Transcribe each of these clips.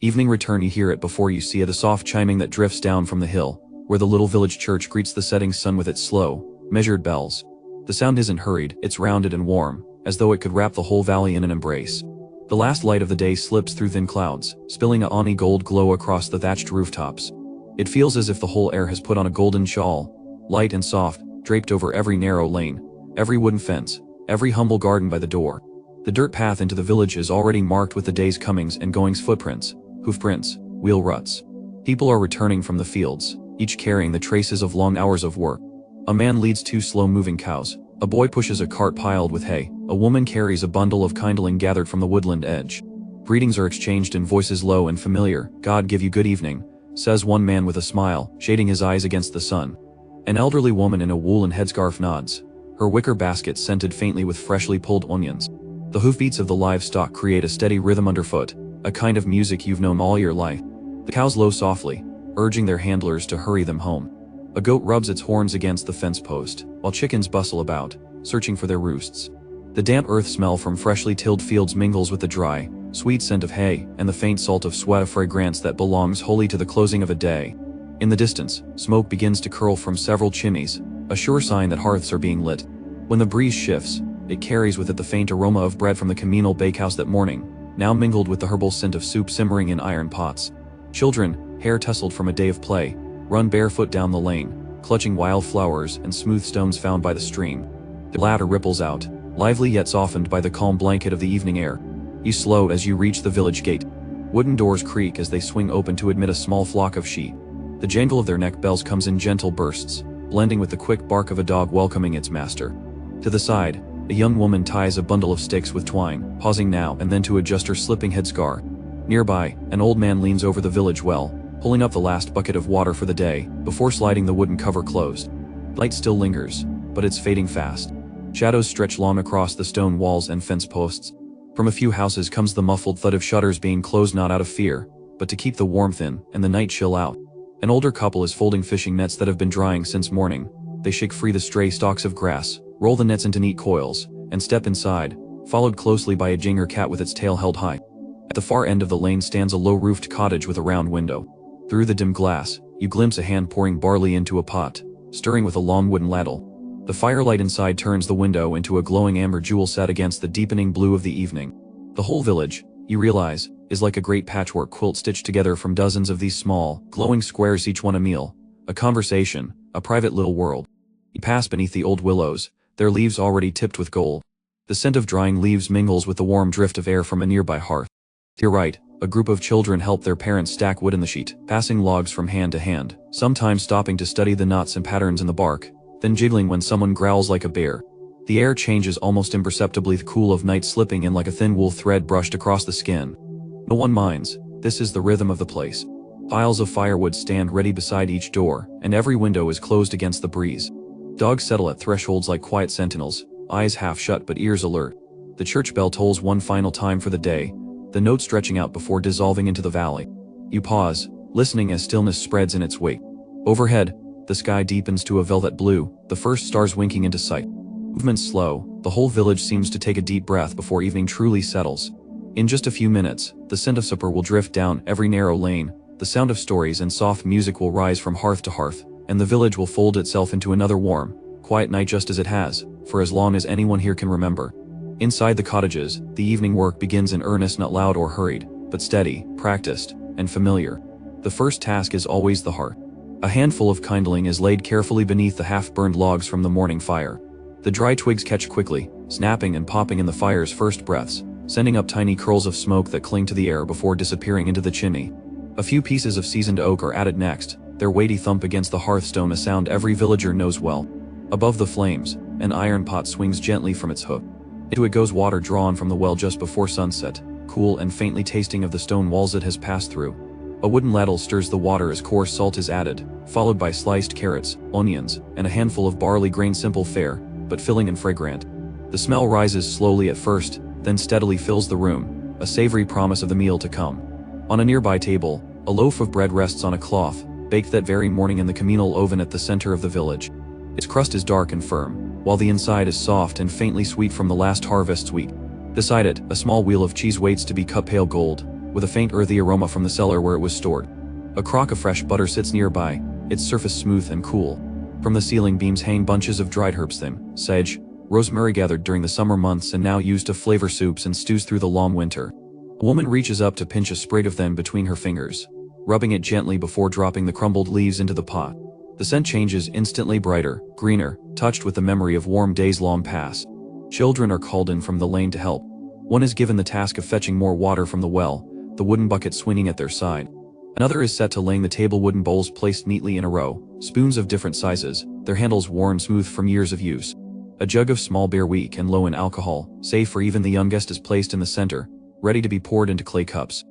Evening return, you hear it before you see it, a soft chiming that drifts down from the hill, where the little village church greets the setting sun with its slow, measured bells. The sound isn't hurried, it's rounded and warm, as though it could wrap the whole valley in an embrace. The last light of the day slips through thin clouds, spilling a tawny gold glow across the thatched rooftops. It feels as if the whole air has put on a golden shawl, light and soft, draped over every narrow lane, every wooden fence, every humble garden by the door. The dirt path into the village is already marked with the day's comings and goings footprints, hoofprints, wheel ruts. People are returning from the fields, each carrying the traces of long hours of work. A man leads two slow-moving cows, a boy pushes a cart piled with hay, a woman carries a bundle of kindling gathered from the woodland edge. Greetings are exchanged in voices low and familiar. "God give you good evening," says one man with a smile, shading his eyes against the sun. An elderly woman in a woolen headscarf nods, her wicker basket scented faintly with freshly pulled onions. The hoofbeats of the livestock create a steady rhythm underfoot, a kind of music you've known all your life. The cows low softly, urging their handlers to hurry them home. A goat rubs its horns against the fence post, while chickens bustle about, searching for their roosts. The damp earth smell from freshly tilled fields mingles with the dry, sweet scent of hay and the faint salt of sweat, a fragrance that belongs wholly to the closing of a day. In the distance, smoke begins to curl from several chimneys, a sure sign that hearths are being lit. When the breeze shifts, it carries with it the faint aroma of bread from the communal bakehouse that morning, now mingled with the herbal scent of soup simmering in iron pots. Children, hair tousled from a day of play, run barefoot down the lane, clutching wild flowers and smooth stones found by the stream. The latter ripples out, lively yet softened by the calm blanket of the evening air. You slow as you reach the village gate. Wooden doors creak as they swing open to admit a small flock of sheep. The jangle of their neck bells comes in gentle bursts, blending with the quick bark of a dog welcoming its master. To the side, a young woman ties a bundle of sticks with twine, pausing now and then to adjust her slipping headscarf. Nearby, an old man leans over the village well, pulling up the last bucket of water for the day, before sliding the wooden cover closed. Light still lingers, but it's fading fast. Shadows stretch long across the stone walls and fence posts. From a few houses comes the muffled thud of shutters being closed, not out of fear, but to keep the warmth in and the night chill out. An older couple is folding fishing nets that have been drying since morning. They shake free the stray stalks of grass, roll the nets into neat coils, and step inside, followed closely by a ginger cat with its tail held high. At the far end of the lane stands a low-roofed cottage with a round window. Through the dim glass, you glimpse a hand pouring barley into a pot, stirring with a long wooden ladle. The firelight inside turns the window into a glowing amber jewel set against the deepening blue of the evening. The whole village, you realize, is like a great patchwork quilt stitched together from dozens of these small, glowing squares, each one a meal, a conversation, a private little world. You pass beneath the old willows, their leaves already tipped with gold. The scent of drying leaves mingles with the warm drift of air from a nearby hearth. To your right, a group of children help their parents stack wood in the sheet, passing logs from hand to hand, sometimes stopping to study the knots and patterns in the bark, then jiggling when someone growls like a bear. The air changes almost imperceptibly, the cool of night slipping in like a thin wool thread brushed across the skin. No one minds, this is the rhythm of the place. Piles of firewood stand ready beside each door, and every window is closed against the breeze. Dogs settle at thresholds like quiet sentinels, eyes half shut but ears alert. The church bell tolls one final time for the day, the note stretching out before dissolving into the valley. You pause, listening as stillness spreads in its wake. Overhead, the sky deepens to a velvet blue, the first stars winking into sight. Movement slow, the whole village seems to take a deep breath before evening truly settles. In just a few minutes, the scent of supper will drift down every narrow lane, the sound of stories and soft music will rise from hearth to hearth, and the village will fold itself into another warm, quiet night just as it has, for as long as anyone here can remember. Inside the cottages, the evening work begins in earnest, not loud or hurried, but steady, practiced, and familiar. The first task is always the hearth. A handful of kindling is laid carefully beneath the half-burned logs from the morning fire. The dry twigs catch quickly, snapping and popping in the fire's first breaths, sending up tiny curls of smoke that cling to the air before disappearing into the chimney. A few pieces of seasoned oak are added next, their weighty thump against the hearthstone a sound every villager knows well. Above the flames, an iron pot swings gently from its hook. Into it goes water drawn from the well just before sunset, cool and faintly tasting of the stone walls it has passed through. A wooden ladle stirs the water as coarse salt is added, followed by sliced carrots, onions, and a handful of barley grain, simple fare, but filling and fragrant. The smell rises slowly at first, then steadily fills the room, a savory promise of the meal to come. On a nearby table, a loaf of bread rests on a cloth, baked that very morning in the communal oven at the center of the village. Its crust is dark and firm, while the inside is soft and faintly sweet from the last harvest's wheat. Beside it, a small wheel of cheese waits to be cut pale gold, with a faint earthy aroma from the cellar where it was stored. A crock of fresh butter sits nearby, its surface smooth and cool. From the ceiling beams hang bunches of dried herbs, thyme, sage, rosemary gathered during the summer months and now used to flavor soups and stews through the long winter. A woman reaches up to pinch a sprig of them between her fingers, rubbing it gently before dropping the crumbled leaves into the pot. The scent changes instantly brighter, greener, touched with the memory of warm days long past. Children are called in from the lane to help. One is given the task of fetching more water from the well, the wooden bucket swinging at their side. Another is set to laying the table, wooden bowls placed neatly in a row, spoons of different sizes, their handles worn smooth from years of use. A jug of small beer, weak and low in alcohol, safe for even the youngest, is placed in the center, ready to be poured into clay cups.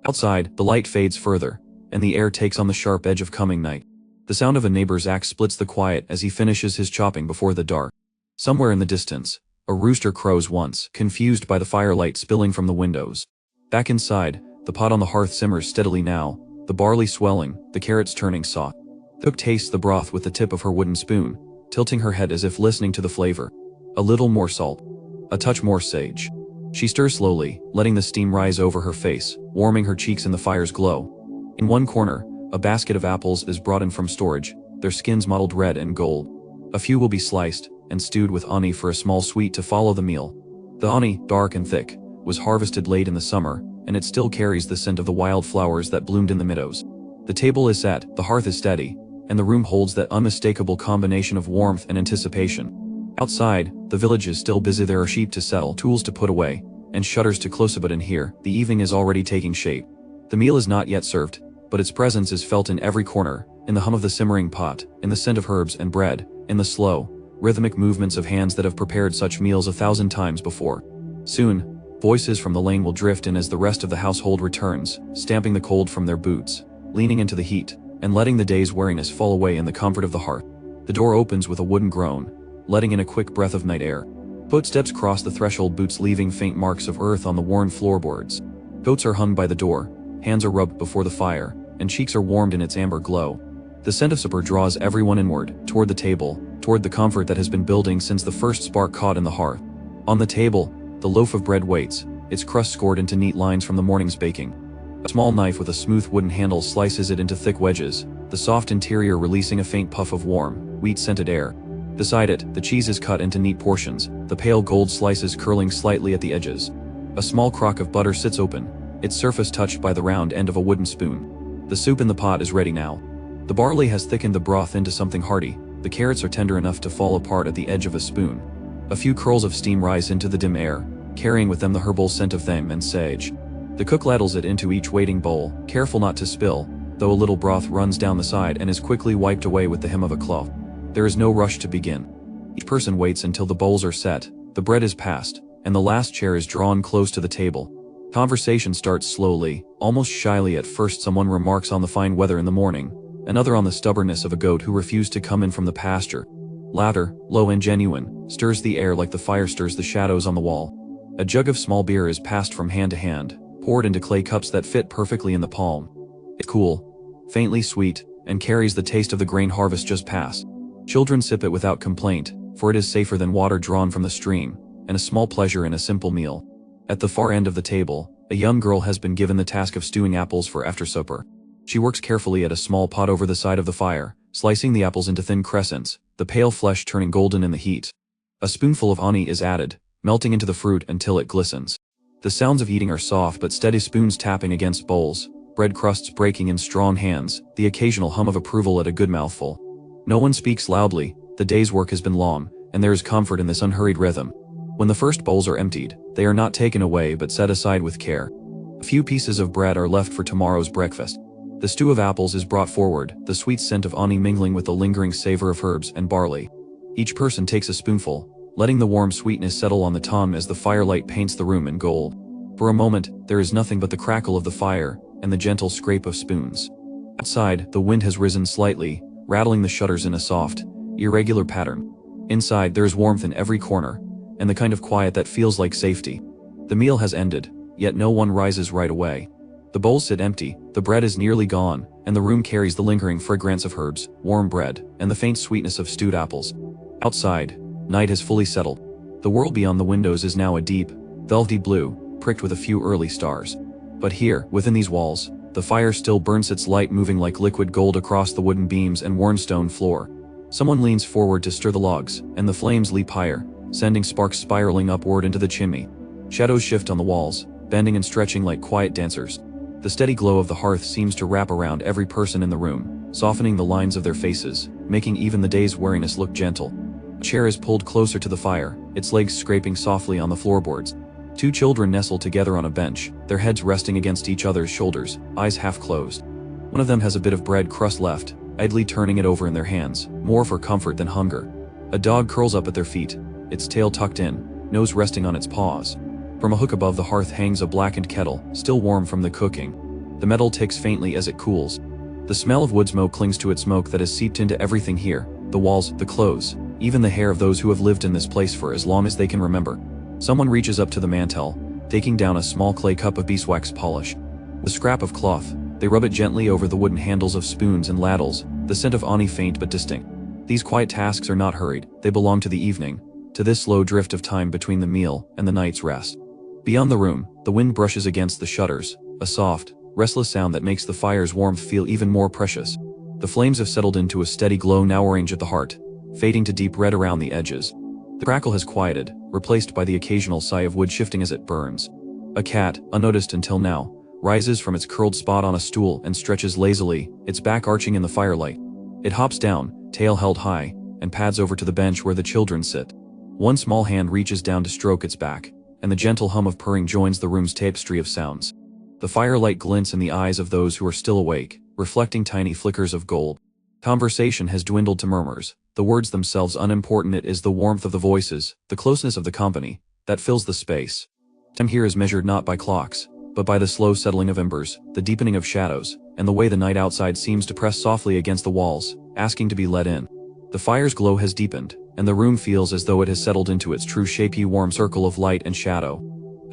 Outside, the light fades further, and the air takes on the sharp edge of coming night. The sound of a neighbor's axe splits the quiet as he finishes his chopping before the dark. Somewhere in the distance, a rooster crows once, confused by the firelight spilling from the windows. Back inside, the pot on the hearth simmers steadily now, the barley swelling, the carrots turning soft. The cook tastes the broth with the tip of her wooden spoon, tilting her head as if listening to the flavor. A little more salt. A touch more sage. She stirs slowly, letting the steam rise over her face, warming her cheeks in the fire's glow. In one corner, a basket of apples is brought in from storage, their skins mottled red and gold. A few will be sliced and stewed with honey for a small sweet to follow the meal. The honey, dark and thick, was harvested late in the summer, and it still carries the scent of the wild flowers that bloomed in the meadows. The table is set, the hearth is steady, and the room holds that unmistakable combination of warmth and anticipation. Outside, the village is still busy. There are sheep to sell, tools to put away, and shutters to close, but in here, the evening is already taking shape. The meal is not yet served, but its presence is felt in every corner, in the hum of the simmering pot, in the scent of herbs and bread, in the slow, rhythmic movements of hands that have prepared such meals 1,000 times before. Soon, voices from the lane will drift in as the rest of the household returns, stamping the cold from their boots, leaning into the heat, and letting the day's weariness fall away in the comfort of the hearth. The door opens with a wooden groan, letting in a quick breath of night air. Footsteps cross the threshold, boots leaving faint marks of earth on the worn floorboards. Coats are hung by the door, hands are rubbed before the fire, and cheeks are warmed in its amber glow. The scent of supper draws everyone inward, toward the table, toward the comfort that has been building since the first spark caught in the hearth. On the table, the loaf of bread waits, its crust scored into neat lines from the morning's baking. A small knife with a smooth wooden handle slices it into thick wedges, the soft interior releasing a faint puff of warm, wheat-scented air. Beside it, the cheese is cut into neat portions, the pale gold slices curling slightly at the edges. A small crock of butter sits open, its surface touched by the round end of a wooden spoon. The soup in the pot is ready now. The barley has thickened the broth into something hearty, the carrots are tender enough to fall apart at the edge of a spoon. A few curls of steam rise into the dim air, carrying with them the herbal scent of thyme and sage. The cook ladles it into each waiting bowl, careful not to spill, though a little broth runs down the side and is quickly wiped away with the hem of a cloth. There is no rush to begin. Each person waits until the bowls are set, the bread is passed, and the last chair is drawn close to the table. Conversation starts slowly, almost shyly at first. Someone remarks on the fine weather in the morning, another on the stubbornness of a goat who refused to come in from the pasture. Laughter, low and genuine, stirs the air like the fire stirs the shadows on the wall. A jug of small beer is passed from hand to hand, poured into clay cups that fit perfectly in the palm. It's cool, faintly sweet, and carries the taste of the grain harvest just past. Children sip it without complaint, for it is safer than water drawn from the stream, and a small pleasure in a simple meal. At the far end of the table, a young girl has been given the task of stewing apples for after supper. She works carefully at a small pot over the side of the fire, slicing the apples into thin crescents, the pale flesh turning golden in the heat. A spoonful of honey is added, melting into the fruit until it glistens. The sounds of eating are soft but steady, spoons tapping against bowls, bread crusts breaking in strong hands, the occasional hum of approval at a good mouthful. No one speaks loudly, the day's work has been long, and there is comfort in this unhurried rhythm. When the first bowls are emptied, they are not taken away but set aside with care. A few pieces of bread are left for tomorrow's breakfast. The stew of apples is brought forward, the sweet scent of honey mingling with the lingering savor of herbs and barley. Each person takes a spoonful, letting the warm sweetness settle on the tongue as the firelight paints the room in gold. For a moment, there is nothing but the crackle of the fire and the gentle scrape of spoons. Outside, the wind has risen slightly, rattling the shutters in a soft, irregular pattern. Inside, there is warmth in every corner, and the kind of quiet that feels like safety. The meal has ended, yet no one rises right away. The bowls sit empty, the bread is nearly gone, and the room carries the lingering fragrance of herbs, warm bread, and the faint sweetness of stewed apples. Outside, night has fully settled. The world beyond the windows is now a deep, velvety blue, pricked with a few early stars. But here, within these walls, the fire still burns, its light moving like liquid gold across the wooden beams and worn stone floor. Someone leans forward to stir the logs, and the flames leap higher, sending sparks spiraling upward into the chimney. Shadows shift on the walls, bending and stretching like quiet dancers. The steady glow of the hearth seems to wrap around every person in the room, softening the lines of their faces, making even the day's weariness look gentle. A chair is pulled closer to the fire, its legs scraping softly on the floorboards. Two children nestle together on a bench, their heads resting against each other's shoulders, eyes half closed. One of them has a bit of bread crust left, idly turning it over in their hands, more for comfort than hunger. A dog curls up at their feet, its tail tucked in, nose resting on its paws. From a hook above the hearth hangs a blackened kettle, still warm from the cooking. The metal ticks faintly as it cools. The smell of wood smoke clings to its smoke that has seeped into everything here, the walls, the clothes, even the hair of those who have lived in this place for as long as they can remember. Someone reaches up to the mantel, taking down a small clay cup of beeswax polish. With a scrap of cloth, they rub it gently over the wooden handles of spoons and ladles, the scent of ani faint but distinct. These quiet tasks are not hurried, they belong to the evening, to this slow drift of time between the meal and the night's rest. Beyond the room, the wind brushes against the shutters, a soft, restless sound that makes the fire's warmth feel even more precious. The flames have settled into a steady glow now orange at the heart, fading to deep red around the edges. The crackle has quieted, replaced by the occasional sigh of wood shifting as it burns. A cat, unnoticed until now, rises from its curled spot on a stool and stretches lazily, its back arching in the firelight. It hops down, tail held high, and pads over to the bench where the children sit. One small hand reaches down to stroke its back, and the gentle hum of purring joins the room's tapestry of sounds. The firelight glints in the eyes of those who are still awake, reflecting tiny flickers of gold. Conversation has dwindled to murmurs, the words themselves unimportant. It is the warmth of the voices, the closeness of the company, that fills the space. Time here is measured not by clocks, but by the slow settling of embers, the deepening of shadows, and the way the night outside seems to press softly against the walls, asking to be let in. The fire's glow has deepened, and the room feels as though it has settled into its true shapey warm circle of light and shadow.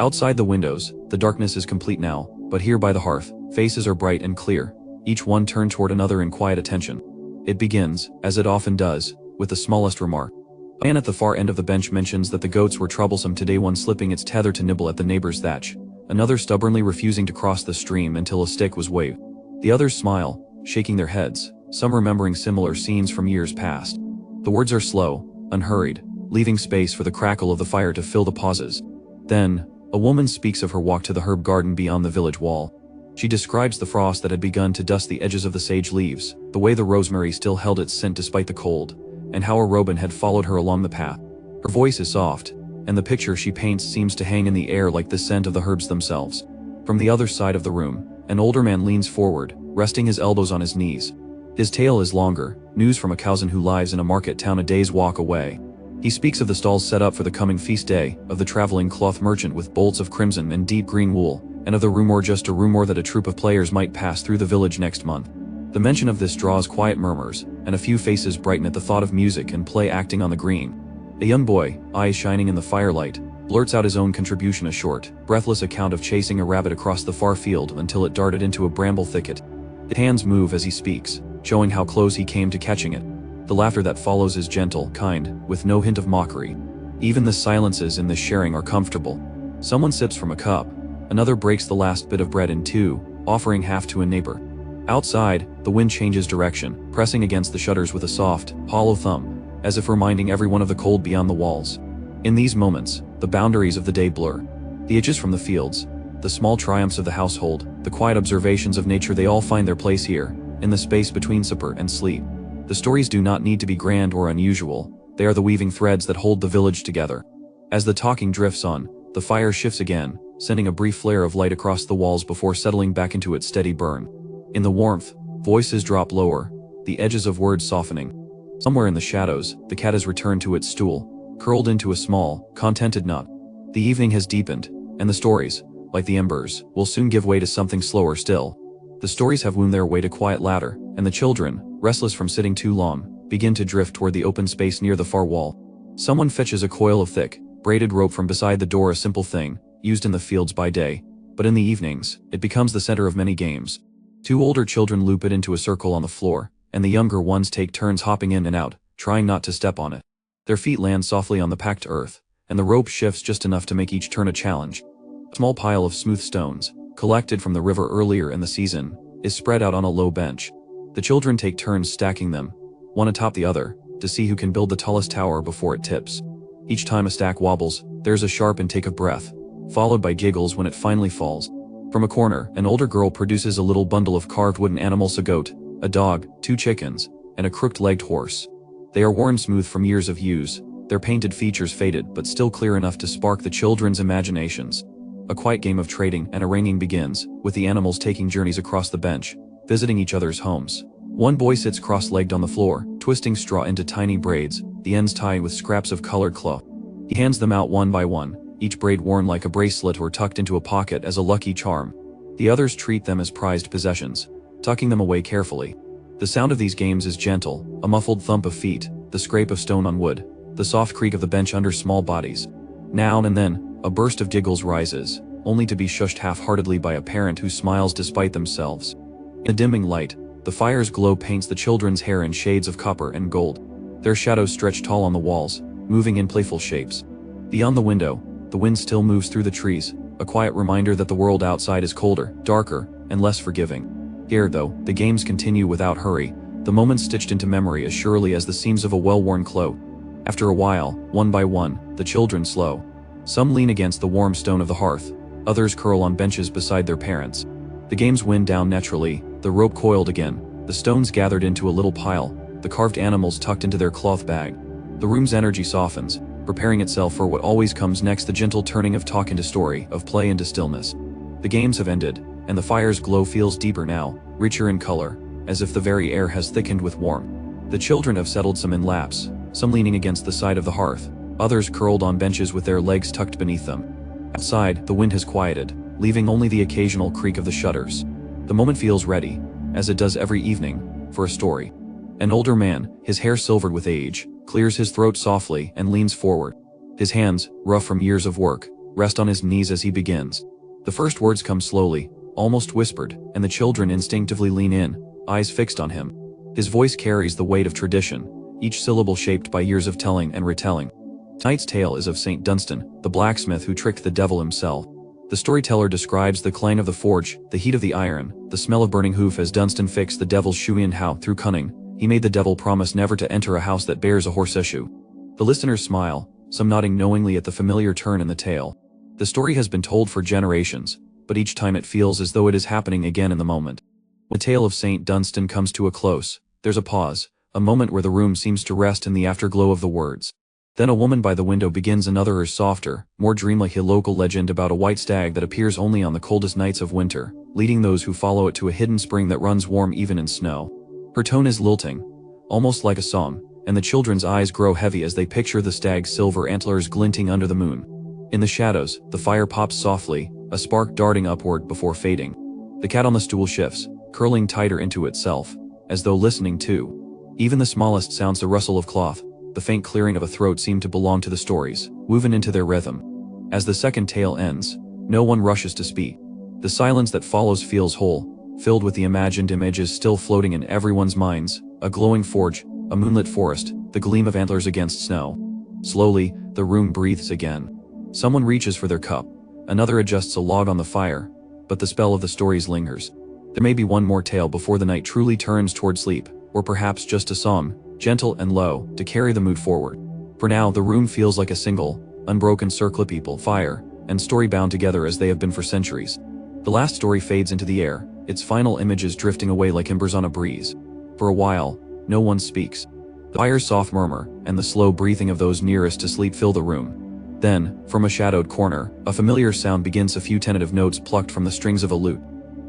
Outside the windows, the darkness is complete now, but here by the hearth, faces are bright and clear, each one turned toward another in quiet attention. It begins, as it often does, with the smallest remark. A man at the far end of the bench mentions that the goats were troublesome today, one slipping its tether to nibble at the neighbor's thatch, another stubbornly refusing to cross the stream until a stick was waved. The others smile, shaking their heads, some remembering similar scenes from years past. The words are slow, unhurried, leaving space for the crackle of the fire to fill the pauses. Then, a woman speaks of her walk to the herb garden beyond the village wall. She describes the frost that had begun to dust the edges of the sage leaves, the way the rosemary still held its scent despite the cold, and how a robin had followed her along the path. Her voice is soft, and the picture she paints seems to hang in the air like the scent of the herbs themselves. From the other side of the room, an older man leans forward, resting his elbows on his knees. His tale is longer, news from a cousin who lives in a market town a day's walk away. He speaks of the stalls set up for the coming feast day, of the traveling cloth merchant with bolts of crimson and deep green wool, and of the rumor, just a rumor, that a troop of players might pass through the village next month. The mention of this draws quiet murmurs, and a few faces brighten at the thought of music and play acting on the green. A young boy, eyes shining in the firelight, blurts out his own contribution, a short, breathless account of chasing a rabbit across the far field until it darted into a bramble thicket. His hands move as he speaks, showing how close he came to catching it. The laughter that follows is gentle, kind, with no hint of mockery. Even the silences in this sharing are comfortable. Someone sips from a cup, another breaks the last bit of bread in two, offering half to a neighbor. Outside, the wind changes direction, pressing against the shutters with a soft, hollow thump, as if reminding everyone of the cold beyond the walls. In these moments, the boundaries of the day blur. The itches from the fields, the small triumphs of the household, the quiet observations of nature, they all find their place here, in the space between supper and sleep. The stories do not need to be grand or unusual, they are the weaving threads that hold the village together. As the talking drifts on, the fire shifts again, sending a brief flare of light across the walls before settling back into its steady burn. In the warmth, voices drop lower, the edges of words softening. Somewhere in the shadows, the cat has returned to its stool, curled into a small, contented knot. The evening has deepened, and the stories, like the embers, will soon give way to something slower still. The stories have wound their way to quiet laughter, and the children, restless from sitting too long, begin to drift toward the open space near the far wall. Someone fetches a coil of thick, braided rope from beside the door, a simple thing, used in the fields by day, but in the evenings, it becomes the center of many games. Two older children loop it into a circle on the floor, and the younger ones take turns hopping in and out, trying not to step on it. Their feet land softly on the packed earth, and the rope shifts just enough to make each turn a challenge. A small pile of smooth stones, collected from the river earlier in the season, is spread out on a low bench. The children take turns stacking them, one atop the other, to see who can build the tallest tower before it tips. Each time a stack wobbles, there's a sharp intake of breath, followed by giggles when it finally falls. From a corner, an older girl produces a little bundle of carved wooden animals: a goat, a dog, 2 chickens, and a crooked-legged horse. They are worn smooth from years of use, their painted features faded but still clear enough to spark the children's imaginations. A quiet game of trading and arranging begins, with the animals taking journeys across the bench, visiting each other's homes. One boy sits cross-legged on the floor, twisting straw into tiny braids, the ends tied with scraps of colored cloth. He hands them out one by one, each braid worn like a bracelet or tucked into a pocket as a lucky charm. The others treat them as prized possessions, tucking them away carefully. The sound of these games is gentle, a muffled thump of feet, the scrape of stone on wood, the soft creak of the bench under small bodies. Now and then, a burst of giggles rises, only to be shushed half-heartedly by a parent who smiles despite themselves. In the dimming light, the fire's glow paints the children's hair in shades of copper and gold. Their shadows stretch tall on the walls, moving in playful shapes. Beyond the window, the wind still moves through the trees, a quiet reminder that the world outside is colder, darker, and less forgiving. Here, though, the games continue without hurry, the moments stitched into memory as surely as the seams of a well-worn cloak. After a while, one by one, the children slow. Some lean against the warm stone of the hearth, others curl on benches beside their parents. The games wind down naturally, the rope coiled again, the stones gathered into a little pile, the carved animals tucked into their cloth bag. The room's energy softens, preparing itself for what always comes next: the gentle turning of talk into story, of play into stillness. The games have ended, and the fire's glow feels deeper now, richer in color, as if the very air has thickened with warmth. The children have settled, some in laps, some leaning against the side of the hearth, others curled on benches with their legs tucked beneath them. Outside, the wind has quieted, leaving only the occasional creak of the shutters. The moment feels ready, as it does every evening, for a story. An older man, his hair silvered with age, clears his throat softly and leans forward. His hands, rough from years of work, rest on his knees as he begins. The first words come slowly, almost whispered, and the children instinctively lean in, eyes fixed on him. His voice carries the weight of tradition, each syllable shaped by years of telling and retelling. Tonight's tale is of St. Dunstan, the blacksmith who tricked the devil himself. The storyteller describes the clang of the forge, the heat of the iron, the smell of burning hoof as Dunstan fixed the devil's shoe, and how, through cunning, he made the devil promise never to enter a house that bears a horseshoe. The listeners smile, some nodding knowingly at the familiar turn in the tale. The story has been told for generations, but each time it feels as though it is happening again in the moment. When the tale of St. Dunstan comes to a close, there's a pause, a moment where the room seems to rest in the afterglow of the words. Then a woman by the window begins another softer, more dreamlike local legend about a white stag that appears only on the coldest nights of winter, leading those who follow it to a hidden spring that runs warm even in snow. Her tone is lilting, almost like a song, and the children's eyes grow heavy as they picture the stag's silver antlers glinting under the moon. In the shadows, the fire pops softly, a spark darting upward before fading. The cat on the stool shifts, curling tighter into itself, as though listening too. Even the smallest sounds, the rustle of cloth, the faint clearing of a throat, seem to belong to the stories, woven into their rhythm. As the second tale ends, no one rushes to speak. The silence that follows feels whole, filled with the imagined images still floating in everyone's minds: a glowing forge, a moonlit forest, the gleam of antlers against snow. Slowly, the room breathes again. Someone reaches for their cup, another adjusts a log on the fire, but the spell of the stories lingers. There may be one more tale before the night truly turns toward sleep, or perhaps just a song, gentle and low, to carry the mood forward. For now, the room feels like a single, unbroken circle of people, fire, and story bound together as they have been for centuries. The last story fades into the air, its final images drifting away like embers on a breeze. For a while, no one speaks. The fire's soft murmur, and the slow breathing of those nearest to sleep fill the room. Then, from a shadowed corner, a familiar sound begins, a few tentative notes plucked from the strings of a lute.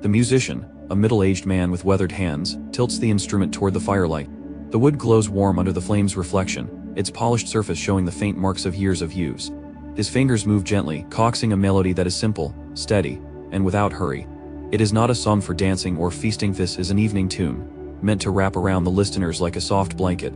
The musician, a middle-aged man with weathered hands, tilts the instrument toward the firelight. The wood glows warm under the flame's reflection, its polished surface showing the faint marks of years of use. His fingers move gently, coaxing a melody that is simple, steady, and without hurry. It is not a song for dancing or feasting. This is an evening tune, meant to wrap around the listeners like a soft blanket.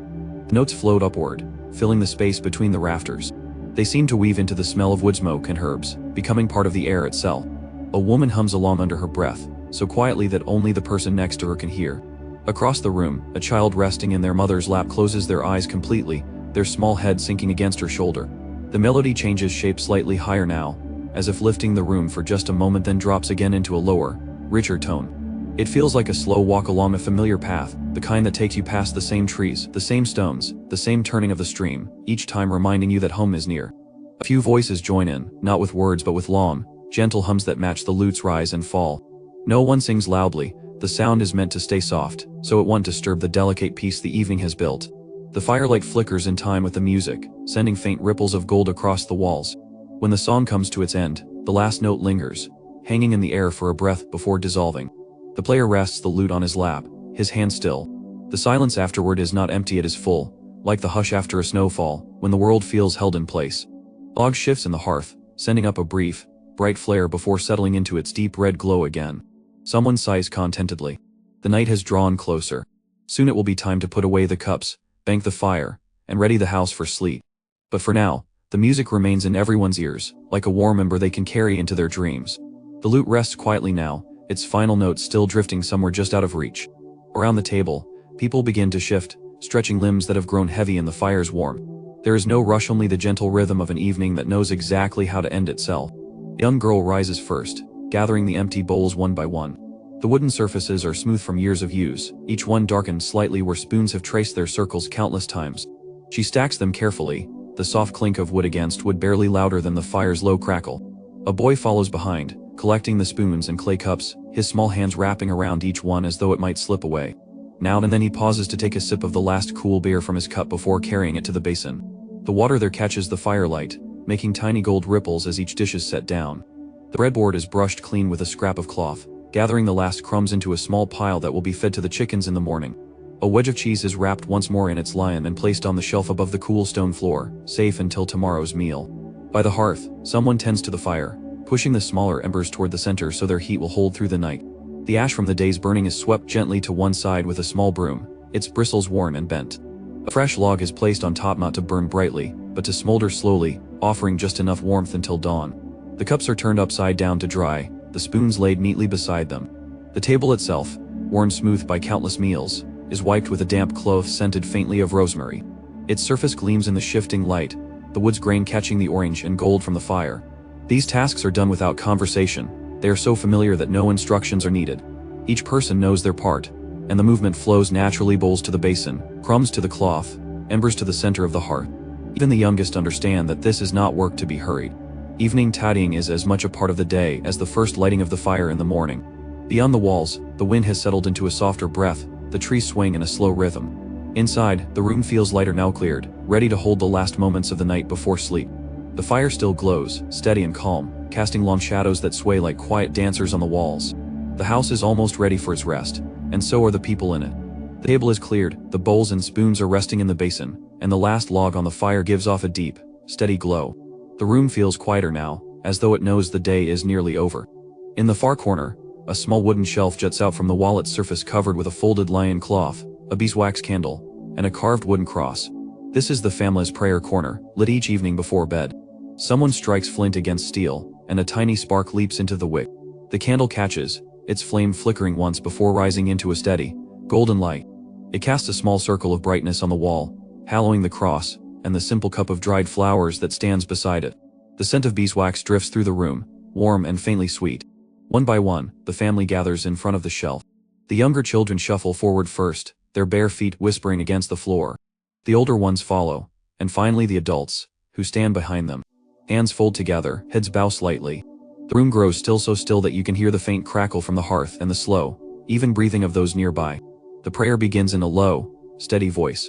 The notes float upward, filling the space between the rafters. They seem to weave into the smell of wood smoke and herbs, becoming part of the air itself. A woman hums along under her breath, so quietly that only the person next to her can hear. Across the room, a child resting in their mother's lap closes their eyes completely, their small head sinking against her shoulder. The melody changes shape slightly higher now, as if lifting the room for just a moment, then drops again into a lower, richer tone. It feels like a slow walk along a familiar path, the kind that takes you past the same trees, the same stones, the same turning of the stream, each time reminding you that home is near. A few voices join in, not with words but with long, gentle hums that match the lute's rise and fall. No one sings loudly, the sound is meant to stay soft, so it won't disturb the delicate peace the evening has built. The firelight flickers in time with the music, sending faint ripples of gold across the walls. When the song comes to its end, the last note lingers, hanging in the air for a breath before dissolving. The player rests the lute on his lap, his hand still. The silence afterward is not empty, it is full, like the hush after a snowfall, when the world feels held in place. Log shifts in the hearth, sending up a brief, bright flare before settling into its deep red glow again. Someone sighs contentedly. The night has drawn closer. Soon it will be time to put away the cups, bank the fire, and ready the house for sleep. But for now, the music remains in everyone's ears, like a warm ember they can carry into their dreams. The lute rests quietly now, its final notes still drifting somewhere just out of reach. Around the table, people begin to shift, stretching limbs that have grown heavy in the fire's warmth. There is no rush, only the gentle rhythm of an evening that knows exactly how to end itself. The young girl rises first, gathering the empty bowls one by one. The wooden surfaces are smooth from years of use, each one darkened slightly where spoons have traced their circles countless times. She stacks them carefully, the soft clink of wood against wood barely louder than the fire's low crackle. A boy follows behind, collecting the spoons and clay cups, his small hands wrapping around each one as though it might slip away. Now and then he pauses to take a sip of the last cool beer from his cup before carrying it to the basin. The water there catches the firelight, making tiny gold ripples as each dish is set down. The breadboard is brushed clean with a scrap of cloth, gathering the last crumbs into a small pile that will be fed to the chickens in the morning. A wedge of cheese is wrapped once more in its lion and placed on the shelf above the cool stone floor, safe until tomorrow's meal. By the hearth, someone tends to the fire, pushing the smaller embers toward the center so their heat will hold through the night. The ash from the day's burning is swept gently to one side with a small broom, its bristles worn and bent. A fresh log is placed on top, not to burn brightly, but to smolder slowly, offering just enough warmth until dawn. The cups are turned upside down to dry, the spoons laid neatly beside them. The table itself, worn smooth by countless meals, is wiped with a damp cloth scented faintly of rosemary. Its surface gleams in the shifting light, the wood's grain catching the orange and gold from the fire. These tasks are done without conversation, they are so familiar that no instructions are needed. Each person knows their part, and the movement flows naturally, bowls to the basin, crumbs to the cloth, embers to the center of the hearth. Even the youngest understand that this is not work to be hurried. Evening tidying is as much a part of the day as the first lighting of the fire in the morning. Beyond the walls, the wind has settled into a softer breath, the trees swing in a slow rhythm. Inside, the room feels lighter now, cleared, ready to hold the last moments of the night before sleep. The fire still glows, steady and calm, casting long shadows that sway like quiet dancers on the walls. The house is almost ready for its rest, and so are the people in it. The table is cleared, the bowls and spoons are resting in the basin, and the last log on the fire gives off a deep, steady glow. The room feels quieter now, as though it knows the day is nearly over. In the far corner, a small wooden shelf juts out from the wall, its surface covered with a folded lion cloth, a beeswax candle, and a carved wooden cross. This is the family's prayer corner, lit each evening before bed. Someone strikes flint against steel, and a tiny spark leaps into the wick. The candle catches, its flame flickering once before rising into a steady, golden light. It casts a small circle of brightness on the wall, hallowing the cross, and the simple cup of dried flowers that stands beside it. The scent of beeswax drifts through the room, warm and faintly sweet. One by one, the family gathers in front of the shelf. The younger children shuffle forward first, their bare feet whispering against the floor. The older ones follow, and finally the adults, who stand behind them. Hands fold together, heads bow slightly. The room grows still, so still that you can hear the faint crackle from the hearth and the slow, even breathing of those nearby. The prayer begins in a low, steady voice.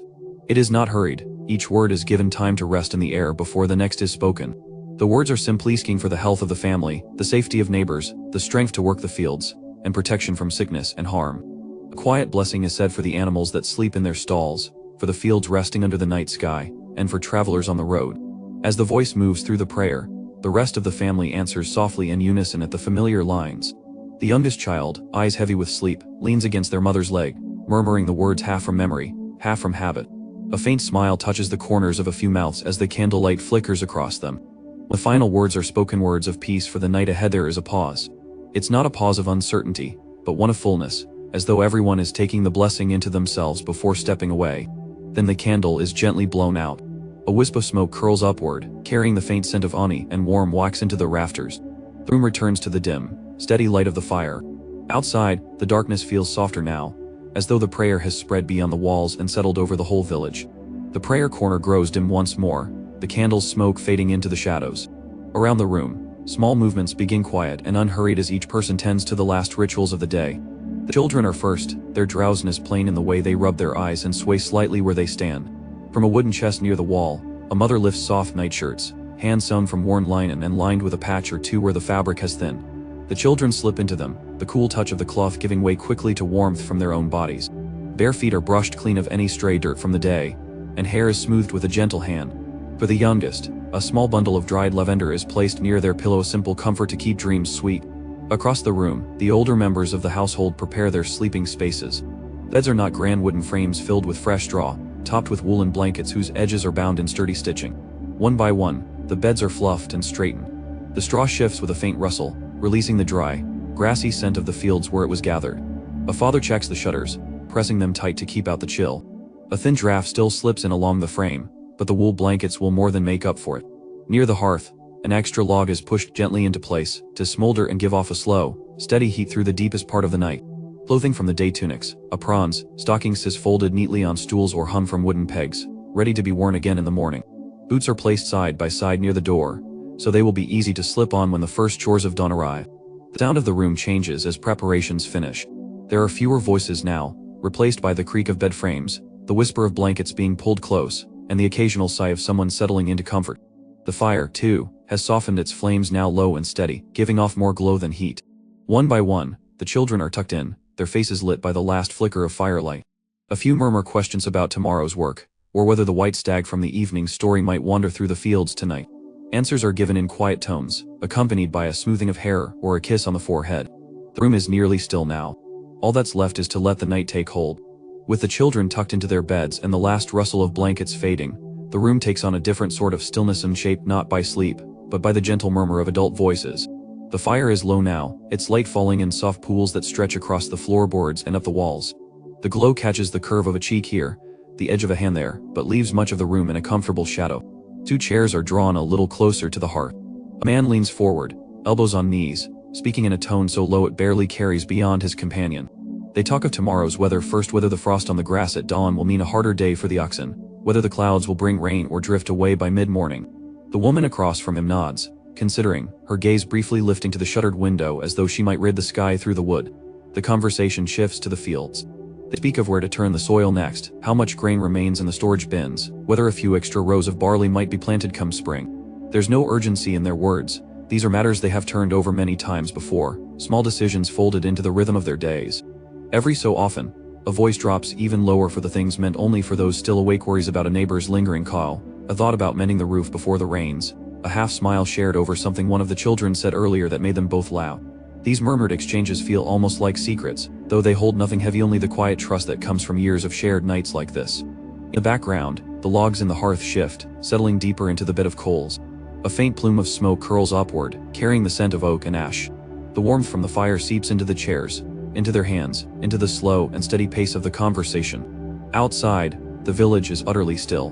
It is not hurried, each word is given time to rest in the air before the next is spoken. The words are simply asking for the health of the family, the safety of neighbors, the strength to work the fields, and protection from sickness and harm. A quiet blessing is said for the animals that sleep in their stalls, for the fields resting under the night sky, and for travelers on the road. As the voice moves through the prayer, the rest of the family answers softly in unison at the familiar lines. The youngest child, eyes heavy with sleep, leans against their mother's leg, murmuring the words half from memory, half from habit. A faint smile touches the corners of a few mouths as the candlelight flickers across them. The final words are spoken words of peace for the night ahead. There is a pause. It's not a pause of uncertainty, but one of fullness, as though everyone is taking the blessing into themselves before stepping away. Then the candle is gently blown out. A wisp of smoke curls upward, carrying the faint scent of ani and warm wax into the rafters. The room returns to the dim, steady light of the fire. Outside, the darkness feels softer now, as though the prayer has spread beyond the walls and settled over the whole village. The prayer corner grows dim once more, the candle's smoke fading into the shadows. Around the room, small movements begin quiet and unhurried as each person tends to the last rituals of the day. The children are first, their drowsiness plain in the way they rub their eyes and sway slightly where they stand. From a wooden chest near the wall, a mother lifts soft nightshirts, hand-sewn from worn linen and lined with a patch or two where the fabric has thinned. The children slip into them, the cool touch of the cloth giving way quickly to warmth from their own bodies. Bare feet are brushed clean of any stray dirt from the day, and hair is smoothed with a gentle hand. For the youngest, a small bundle of dried lavender is placed near their pillow, a simple comfort to keep dreams sweet. Across the room, the older members of the household prepare their sleeping spaces. Beds are not grand wooden frames filled with fresh straw, topped with woolen blankets whose edges are bound in sturdy stitching. One by one, the beds are fluffed and straightened. The straw shifts with a faint rustle, releasing the dry, grassy scent of the fields where it was gathered. A father checks the shutters, pressing them tight to keep out the chill. A thin draft still slips in along the frame, but the wool blankets will more than make up for it. Near the hearth, an extra log is pushed gently into place, to smolder and give off a slow, steady heat through the deepest part of the night. Clothing from the day tunics, aprons, stockings is folded neatly on stools or hung from wooden pegs, ready to be worn again in the morning. Boots are placed side by side near the door, so they will be easy to slip on when the first chores of dawn arrive. The sound of the room changes as preparations finish. There are fewer voices now, replaced by the creak of bed frames, the whisper of blankets being pulled close, and the occasional sigh of someone settling into comfort. The fire, too, has softened, its flames now low and steady, giving off more glow than heat. One by one, the children are tucked in, their faces lit by the last flicker of firelight. A few murmur questions about tomorrow's work, or whether the white stag from the evening's story might wander through the fields tonight. Answers are given in quiet tones, accompanied by a smoothing of hair or a kiss on the forehead. The room is nearly still now. All that's left is to let the night take hold. With the children tucked into their beds and the last rustle of blankets fading, the room takes on a different sort of stillness and shape, not by sleep, but by the gentle murmur of adult voices. The fire is low now, its light falling in soft pools that stretch across the floorboards and up the walls. The glow catches the curve of a cheek here, the edge of a hand there, but leaves much of the room in a comfortable shadow. Two chairs are drawn a little closer to the hearth. A man leans forward, elbows on knees, speaking in a tone so low it barely carries beyond his companion. They talk of tomorrow's weather first, whether the frost on the grass at dawn will mean a harder day for the oxen, whether the clouds will bring rain or drift away by mid-morning. The woman across from him nods, considering, her gaze briefly lifting to the shuttered window as though she might read the sky through the wood. The conversation shifts to the fields. They speak of where to turn the soil next, how much grain remains in the storage bins, whether a few extra rows of barley might be planted come spring. There's no urgency in their words. These are matters they have turned over many times before, small decisions folded into the rhythm of their days. Every so often, a voice drops even lower for the things meant only for those still awake, worries about a neighbor's lingering call, a thought about mending the roof before the rains, a half smile shared over something one of the children said earlier that made them both laugh. These murmured exchanges feel almost like secrets, though they hold nothing heavy, only the quiet trust that comes from years of shared nights like this. In the background, the logs in the hearth shift, settling deeper into the bed of coals. A faint plume of smoke curls upward, carrying the scent of oak and ash. The warmth from the fire seeps into the chairs, into their hands, into the slow and steady pace of the conversation. Outside, the village is utterly still.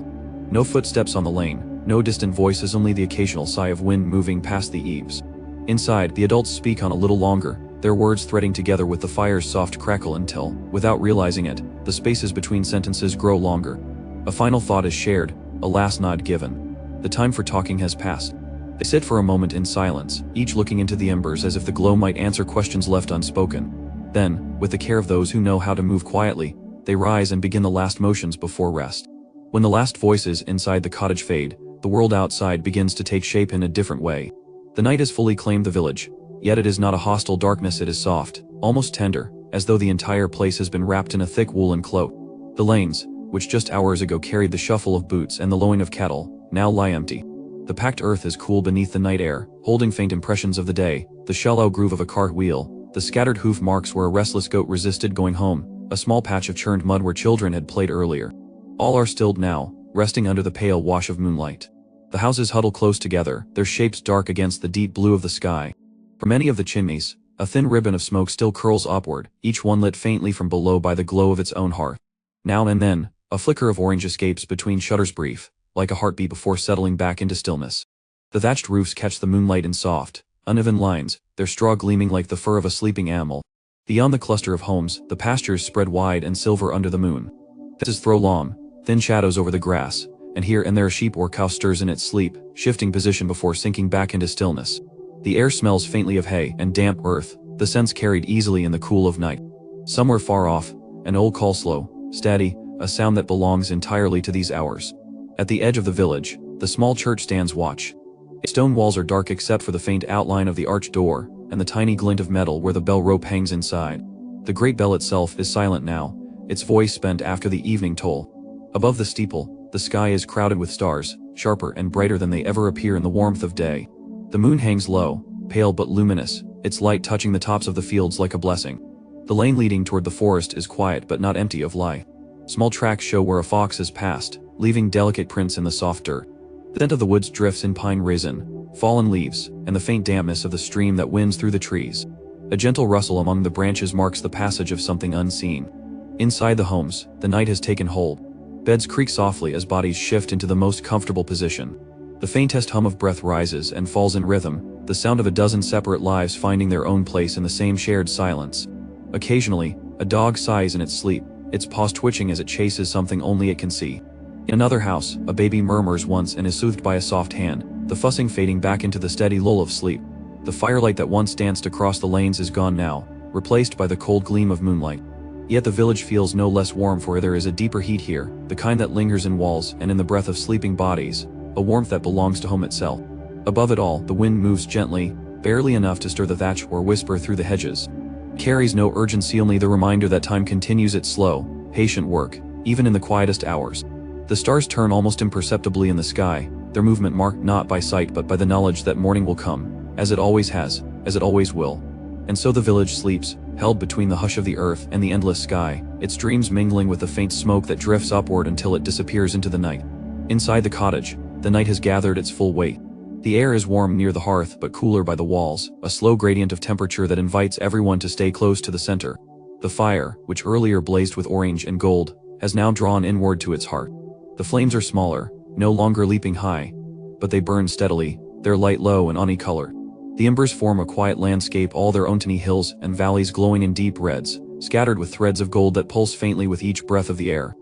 No footsteps on the lane, no distant voices, only the occasional sigh of wind moving past the eaves. Inside, the adults speak on a little longer, their words threading together with the fire's soft crackle until, without realizing it, the spaces between sentences grow longer. A final thought is shared, a last nod given. The time for talking has passed. They sit for a moment in silence, each looking into the embers as if the glow might answer questions left unspoken. Then, with the care of those who know how to move quietly, they rise and begin the last motions before rest. When the last voices inside the cottage fade, the world outside begins to take shape in a different way. The night has fully claimed the village, yet it is not a hostile darkness, it is soft, almost tender, as though the entire place has been wrapped in a thick woolen cloak. The lanes, which just hours ago carried the shuffle of boots and the lowing of cattle, now lie empty. The packed earth is cool beneath the night air, holding faint impressions of the day, the shallow groove of a cart wheel, the scattered hoof marks where a restless goat resisted going home, a small patch of churned mud where children had played earlier. All are stilled now, resting under the pale wash of moonlight. The houses huddle close together, their shapes dark against the deep blue of the sky. From many of the chimneys, a thin ribbon of smoke still curls upward, each one lit faintly from below by the glow of its own hearth. Now and then, a flicker of orange escapes between shutters, brief, like a heartbeat before settling back into stillness. The thatched roofs catch the moonlight in soft, uneven lines, their straw gleaming like the fur of a sleeping animal. Beyond the cluster of homes, the pastures spread wide and silver under the moon. Fences throw long, thin shadows over the grass, and here and there a sheep or cow stirs in its sleep, shifting position before sinking back into stillness. The air smells faintly of hay and damp earth, the scents carried easily in the cool of night. Somewhere far off, an old call slow, steady, a sound that belongs entirely to these hours. At the edge of the village, the small church stands watch. Its stone walls are dark except for the faint outline of the arched door, and the tiny glint of metal where the bell rope hangs inside. The great bell itself is silent now, its voice spent after the evening toll. Above the steeple, the sky is crowded with stars, sharper and brighter than they ever appear in the warmth of day. The moon hangs low, pale but luminous, its light touching the tops of the fields like a blessing. The lane leading toward the forest is quiet but not empty of life. Small tracks show where a fox has passed, leaving delicate prints in the soft dirt. The scent of the woods drifts in pine resin, fallen leaves, and the faint dampness of the stream that winds through the trees. A gentle rustle among the branches marks the passage of something unseen. Inside the homes, the night has taken hold. Beds creak softly as bodies shift into the most comfortable position. The faintest hum of breath rises and falls in rhythm, the sound of a dozen separate lives finding their own place in the same shared silence. Occasionally, a dog sighs in its sleep, its paws twitching as it chases something only it can see. In another house, a baby murmurs once and is soothed by a soft hand, the fussing fading back into the steady lull of sleep. The firelight that once danced across the lanes is gone now, replaced by the cold gleam of moonlight. Yet the village feels no less warm, for there is a deeper heat here, the kind that lingers in walls and in the breath of sleeping bodies, a warmth that belongs to home itself. Above it all, the wind moves gently, barely enough to stir the thatch or whisper through the hedges. It carries no urgency, only the reminder that time continues its slow, patient work, even in the quietest hours. The stars turn almost imperceptibly in the sky, their movement marked not by sight but by the knowledge that morning will come, as it always has, as it always will. And so the village sleeps, held between the hush of the earth and the endless sky, its dreams mingling with the faint smoke that drifts upward until it disappears into the night. Inside the cottage, the night has gathered its full weight. The air is warm near the hearth but cooler by the walls, a slow gradient of temperature that invites everyone to stay close to the center. The fire, which earlier blazed with orange and gold, has now drawn inward to its heart. The flames are smaller, no longer leaping high, but they burn steadily, their light low and honey-colored. The embers form a quiet landscape, all their own tiny hills and valleys glowing in deep reds, scattered with threads of gold that pulse faintly with each breath of the air.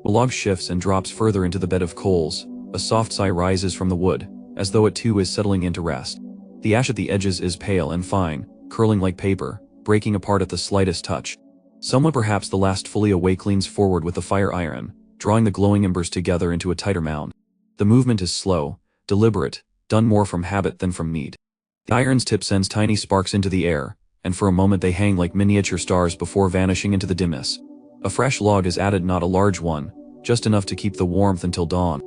The log shifts and drops further into the bed of coals, a soft sigh rises from the wood, as though it too is settling into rest. The ash at the edges is pale and fine, curling like paper, breaking apart at the slightest touch. Someone, perhaps the last fully awake, leans forward with the fire iron, drawing the glowing embers together into a tighter mound. The movement is slow, deliberate, done more from habit than from need. The iron's tip sends tiny sparks into the air, and for a moment they hang like miniature stars before vanishing into the dimness. A fresh log is added, not a large one, just enough to keep the warmth until dawn.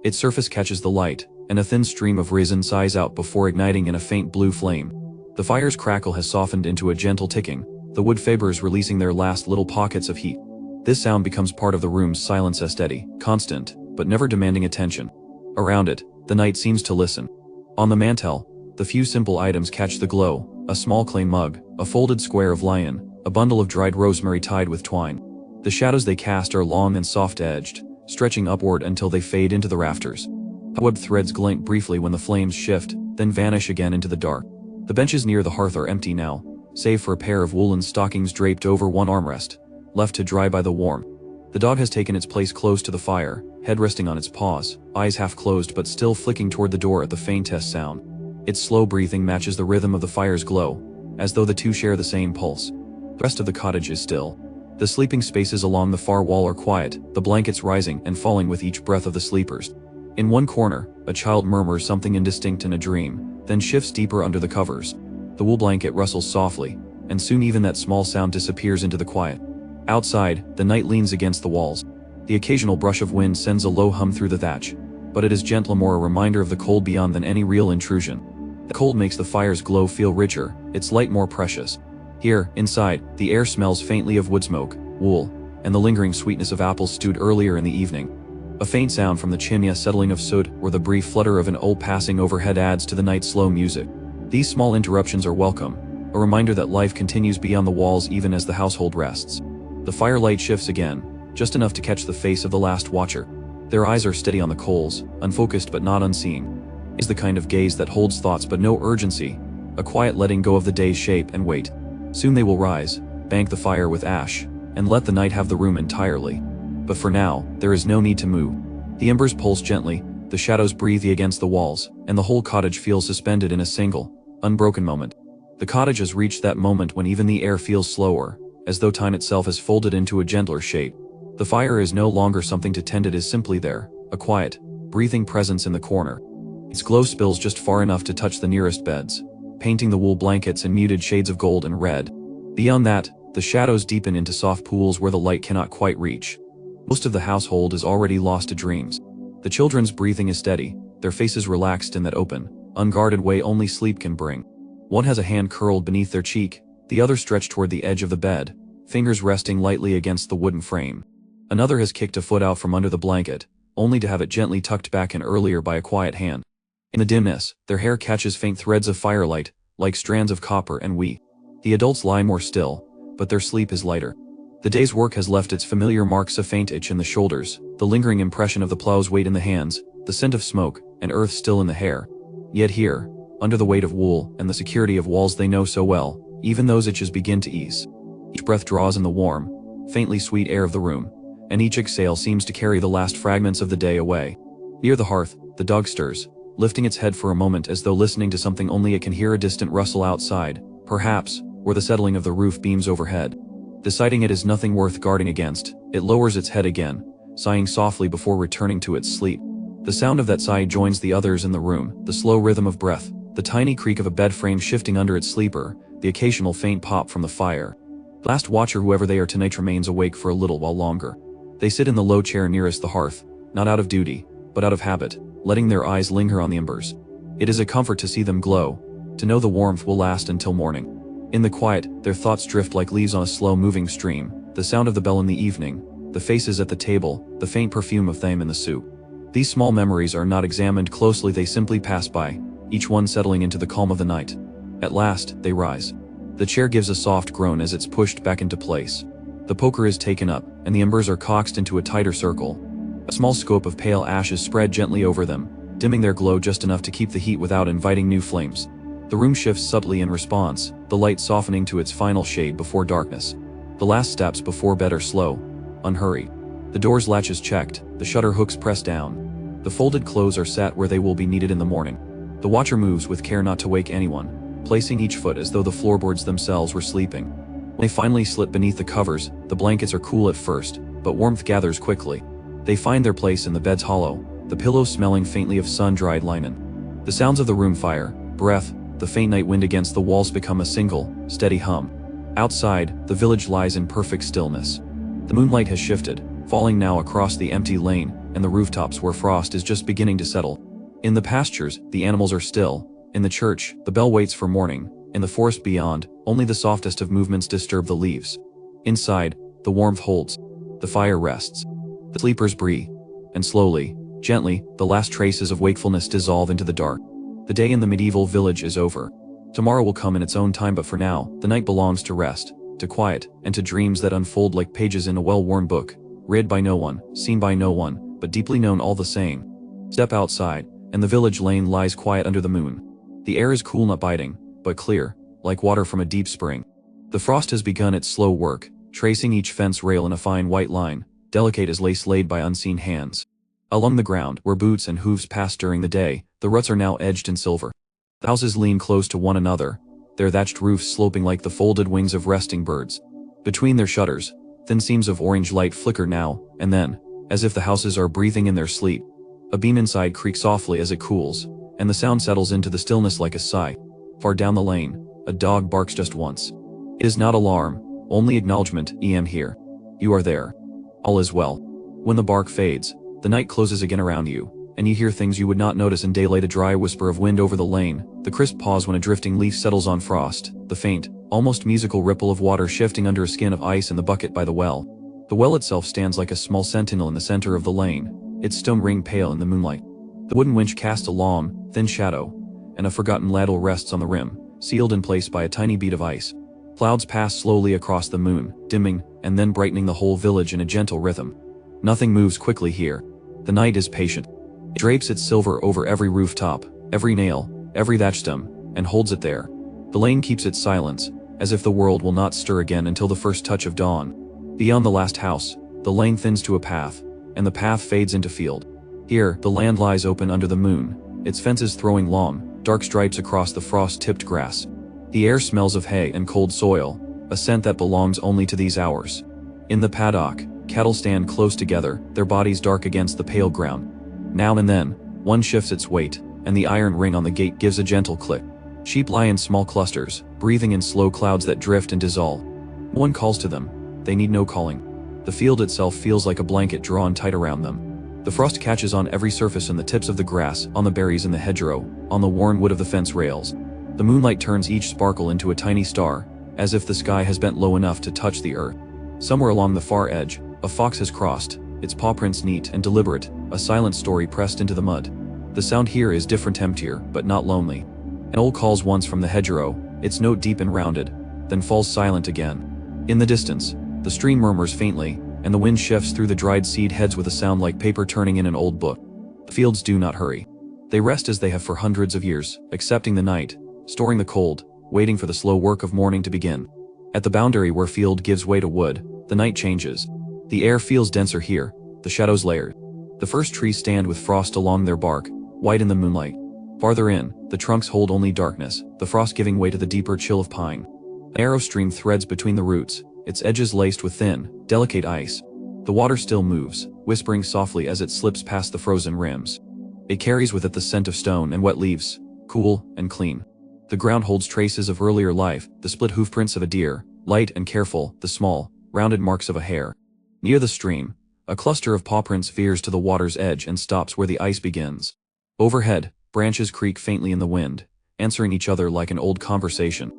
Its surface catches the light, and a thin stream of resin sighs out before igniting in a faint blue flame. The fire's crackle has softened into a gentle ticking, the wood fibers releasing their last little pockets of heat. This sound becomes part of the room's silence, as steady, constant, but never demanding attention. Around it, the night seems to listen. On the mantel, the few simple items catch the glow: a small clay mug, a folded square of lion, a bundle of dried rosemary tied with twine. The shadows they cast are long and soft-edged, stretching upward until they fade into the rafters. Webbed threads glint briefly when the flames shift, then vanish again into the dark. The benches near the hearth are empty now, save for a pair of woolen stockings draped over one armrest, left to dry by the warmth. The dog has taken its place close to the fire, head resting on its paws, eyes half closed but still flicking toward the door at the faintest sound. Its slow breathing matches the rhythm of the fire's glow, as though the two share the same pulse. The rest of the cottage is still. The sleeping spaces along the far wall are quiet, the blankets rising and falling with each breath of the sleepers. In one corner, a child murmurs something indistinct in a dream, then shifts deeper under the covers. The wool blanket rustles softly, and soon even that small sound disappears into the quiet. Outside, the night leans against the walls. The occasional brush of wind sends a low hum through the thatch, but it is gentle, more a reminder of the cold beyond than any real intrusion. The cold makes the fire's glow feel richer, its light more precious. Here, inside, the air smells faintly of wood smoke, wool, and the lingering sweetness of apples stewed earlier in the evening. A faint sound from the chimney, a settling of soot, or the brief flutter of an owl passing overhead adds to the night's slow music. These small interruptions are welcome, a reminder that life continues beyond the walls even as the household rests. The firelight shifts again, just enough to catch the face of the last watcher. Their eyes are steady on the coals, unfocused but not unseeing. Is the kind of gaze that holds thoughts but no urgency, a quiet letting go of the day's shape and wait. Soon they will rise, bank the fire with ash, and let the night have the room entirely. But for now, there is no need to move. The embers pulse gently, the shadows breathe against the walls, and the whole cottage feels suspended in a single, unbroken moment. The cottage has reached that moment when even the air feels slower, as though time itself has folded into a gentler shape. The fire is no longer something to tend, it is simply there, a quiet, breathing presence in the corner. Its glow spills just far enough to touch the nearest beds, painting the wool blankets in muted shades of gold and red. Beyond that, the shadows deepen into soft pools where the light cannot quite reach. Most of the household is already lost to dreams. The children's breathing is steady, their faces relaxed in that open, unguarded way only sleep can bring. One has a hand curled beneath their cheek, the other stretched toward the edge of the bed, fingers resting lightly against the wooden frame. Another has kicked a foot out from under the blanket, only to have it gently tucked back in earlier by a quiet hand. In the dimness, their hair catches faint threads of firelight, like strands of copper and wheat. The adults lie more still, but their sleep is lighter. The day's work has left its familiar marks, a faint itch in the shoulders, the lingering impression of the plow's weight in the hands, the scent of smoke and earth still in the hair. Yet here, under the weight of wool and the security of walls they know so well, even those itches begin to ease. Each breath draws in the warm, faintly sweet air of the room, and each exhale seems to carry the last fragments of the day away. Near the hearth, the dog stirs, lifting its head for a moment as though listening to something only it can hear, a distant rustle outside, perhaps, or the settling of the roof beams overhead. Deciding it is nothing worth guarding against, it lowers its head again, sighing softly before returning to its sleep. The sound of that sigh joins the others in the room, the slow rhythm of breath, the tiny creak of a bed frame shifting under its sleeper, the occasional faint pop from the fire. The last watcher, whoever they are tonight, remains awake for a little while longer. They sit in the low chair nearest the hearth, not out of duty, but out of habit, letting their eyes linger on the embers. It is a comfort to see them glow, to know the warmth will last until morning. In the quiet, their thoughts drift like leaves on a slow-moving stream, the sound of the bell in the evening, the faces at the table, the faint perfume of thyme in the soup. These small memories are not examined closely, they simply pass by, each one settling into the calm of the night. At last, they rise. The chair gives a soft groan as it's pushed back into place. The poker is taken up, and the embers are coaxed into a tighter circle. A small scope of pale ash is spread gently over them, dimming their glow just enough to keep the heat without inviting new flames. The room shifts subtly in response, the light softening to its final shade before darkness. The last steps before bed are slow, unhurried. The door's latch is checked, the shutter hooks pressed down. The folded clothes are set where they will be needed in the morning. The watcher moves with care not to wake anyone, placing each foot as though the floorboards themselves were sleeping. When they finally slip beneath the covers, the blankets are cool at first, but warmth gathers quickly. They find their place in the bed's hollow, the pillows smelling faintly of sun-dried linen. The sounds of the room fire, breath, the faint night wind against the walls become a single, steady hum. Outside, the village lies in perfect stillness. The moonlight has shifted, falling now across the empty lane and the rooftops where frost is just beginning to settle. In the pastures, the animals are still. In the church, the bell waits for morning. In the forest beyond, only the softest of movements disturb the leaves. Inside, the warmth holds. The fire rests. The sleepers breathe. And slowly, gently, the last traces of wakefulness dissolve into the dark. The day in the medieval village is over. Tomorrow will come in its own time, but for now, the night belongs to rest, to quiet, and to dreams that unfold like pages in a well-worn book, read by no one, seen by no one, but deeply known all the same. Step outside, and the village lane lies quiet under the moon. The air is cool, not biting, but clear, like water from a deep spring. The frost has begun its slow work, tracing each fence rail in a fine white line, delicate as lace laid by unseen hands. Along the ground, where boots and hooves passed during the day, the ruts are now edged in silver. The houses lean close to one another, their thatched roofs sloping like the folded wings of resting birds. Between their shutters, thin seams of orange light flicker now and then, as if the houses are breathing in their sleep. A beam inside creaks softly as it cools, and the sound settles into the stillness like a sigh. Far down the lane, a dog barks just once. It is not alarm, only acknowledgement. I am here. You are there. All is well. When the bark fades, the night closes again around you, and you hear things you would not notice in daylight: a dry whisper of wind over the lane, the crisp pause when a drifting leaf settles on frost, the faint, almost musical ripple of water shifting under a skin of ice in the bucket by the well. The well itself stands like a small sentinel in the center of the lane, its stone ring pale in the moonlight. The wooden winch casts a long, thin shadow, and a forgotten ladle rests on the rim, sealed in place by a tiny bead of ice. Clouds pass slowly across the moon, dimming, and then brightening the whole village in a gentle rhythm. Nothing moves quickly here. The night is patient. It drapes its silver over every rooftop, every nail, every thatch stem, and holds it there. The lane keeps its silence, as if the world will not stir again until the first touch of dawn. Beyond the last house, the lane thins to a path, and the path fades into field. Here, the land lies open under the moon, its fences throwing long, dark stripes across the frost-tipped grass. The air smells of hay and cold soil, a scent that belongs only to these hours. In the paddock, cattle stand close together, their bodies dark against the pale ground. Now and then, one shifts its weight, and the iron ring on the gate gives a gentle click. Sheep lie in small clusters, breathing in slow clouds that drift and dissolve. One calls to them. They need no calling. The field itself feels like a blanket drawn tight around them. The frost catches on every surface, in the tips of the grass, on the berries in the hedgerow, on the worn wood of the fence rails. The moonlight turns each sparkle into a tiny star, as if the sky has bent low enough to touch the earth. Somewhere along the far edge, a fox has crossed, its paw prints neat and deliberate, a silent story pressed into the mud. The sound here is different, emptier, but not lonely. An owl calls once from the hedgerow, its note deep and rounded, then falls silent again. In the distance, the stream murmurs faintly, and the wind shifts through the dried seed heads with a sound like paper turning in an old book. The fields do not hurry. They rest as they have for hundreds of years, accepting the night, storing the cold, waiting for the slow work of morning to begin. At the boundary where field gives way to wood, the night changes. The air feels denser here, the shadows layered. The first trees stand with frost along their bark, white in the moonlight. Farther in, the trunks hold only darkness, the frost giving way to the deeper chill of pine. An narrow stream threads between the roots, its edges laced with thin, delicate ice. The water still moves, whispering softly as it slips past the frozen rims. It carries with it the scent of stone and wet leaves, cool and clean. The ground holds traces of earlier life, the split hoofprints of a deer, light and careful, the small, rounded marks of a hare. Near the stream, a cluster of paw prints veers to the water's edge and stops where the ice begins. Overhead, branches creak faintly in the wind, answering each other like an old conversation.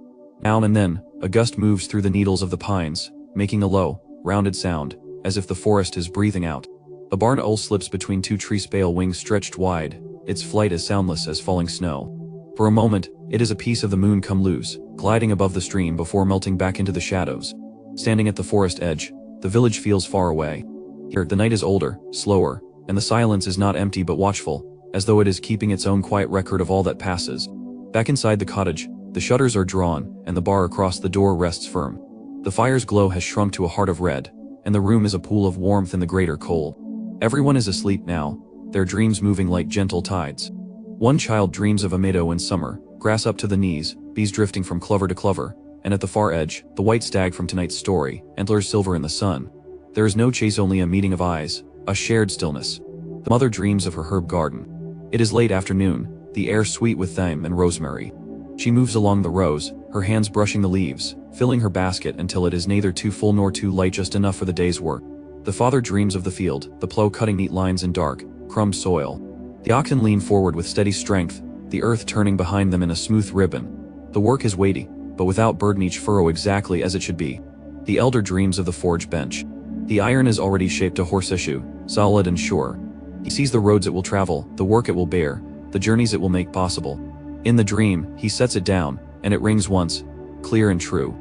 Now and then, a gust moves through the needles of the pines, making a low, rounded sound, as if the forest is breathing out. A barn owl slips between two tree-spale wings stretched wide, its flight as soundless as falling snow. For a moment, it is a piece of the moon come loose, gliding above the stream before melting back into the shadows. Standing at the forest edge, the village feels far away. Here, the night is older, slower, and the silence is not empty but watchful, as though it is keeping its own quiet record of all that passes. Back inside the cottage, the shutters are drawn, and the bar across the door rests firm. The fire's glow has shrunk to a heart of red, and the room is a pool of warmth in the greater cold. Everyone is asleep now, their dreams moving like gentle tides. One child dreams of a meadow in summer, grass up to the knees, bees drifting from clover to clover, and at the far edge, the white stag from tonight's story, antlers silver in the sun. There is no chase, only a meeting of eyes, a shared stillness. The mother dreams of her herb garden. It is late afternoon, the air sweet with thyme and rosemary. She moves along the rows, her hands brushing the leaves, filling her basket until it is neither too full nor too light, just enough for the day's work. The father dreams of the field, the plow cutting neat lines in dark, crumbed soil. The oxen lean forward with steady strength, the earth turning behind them in a smooth ribbon. The work is weighty, but without burden, each furrow exactly as it should be. The elder dreams of the forge bench. The iron is already shaped to horseshoe, solid and sure. He sees the roads it will travel, the work it will bear, the journeys it will make possible. In the dream, he sets it down, and it rings once, clear and true.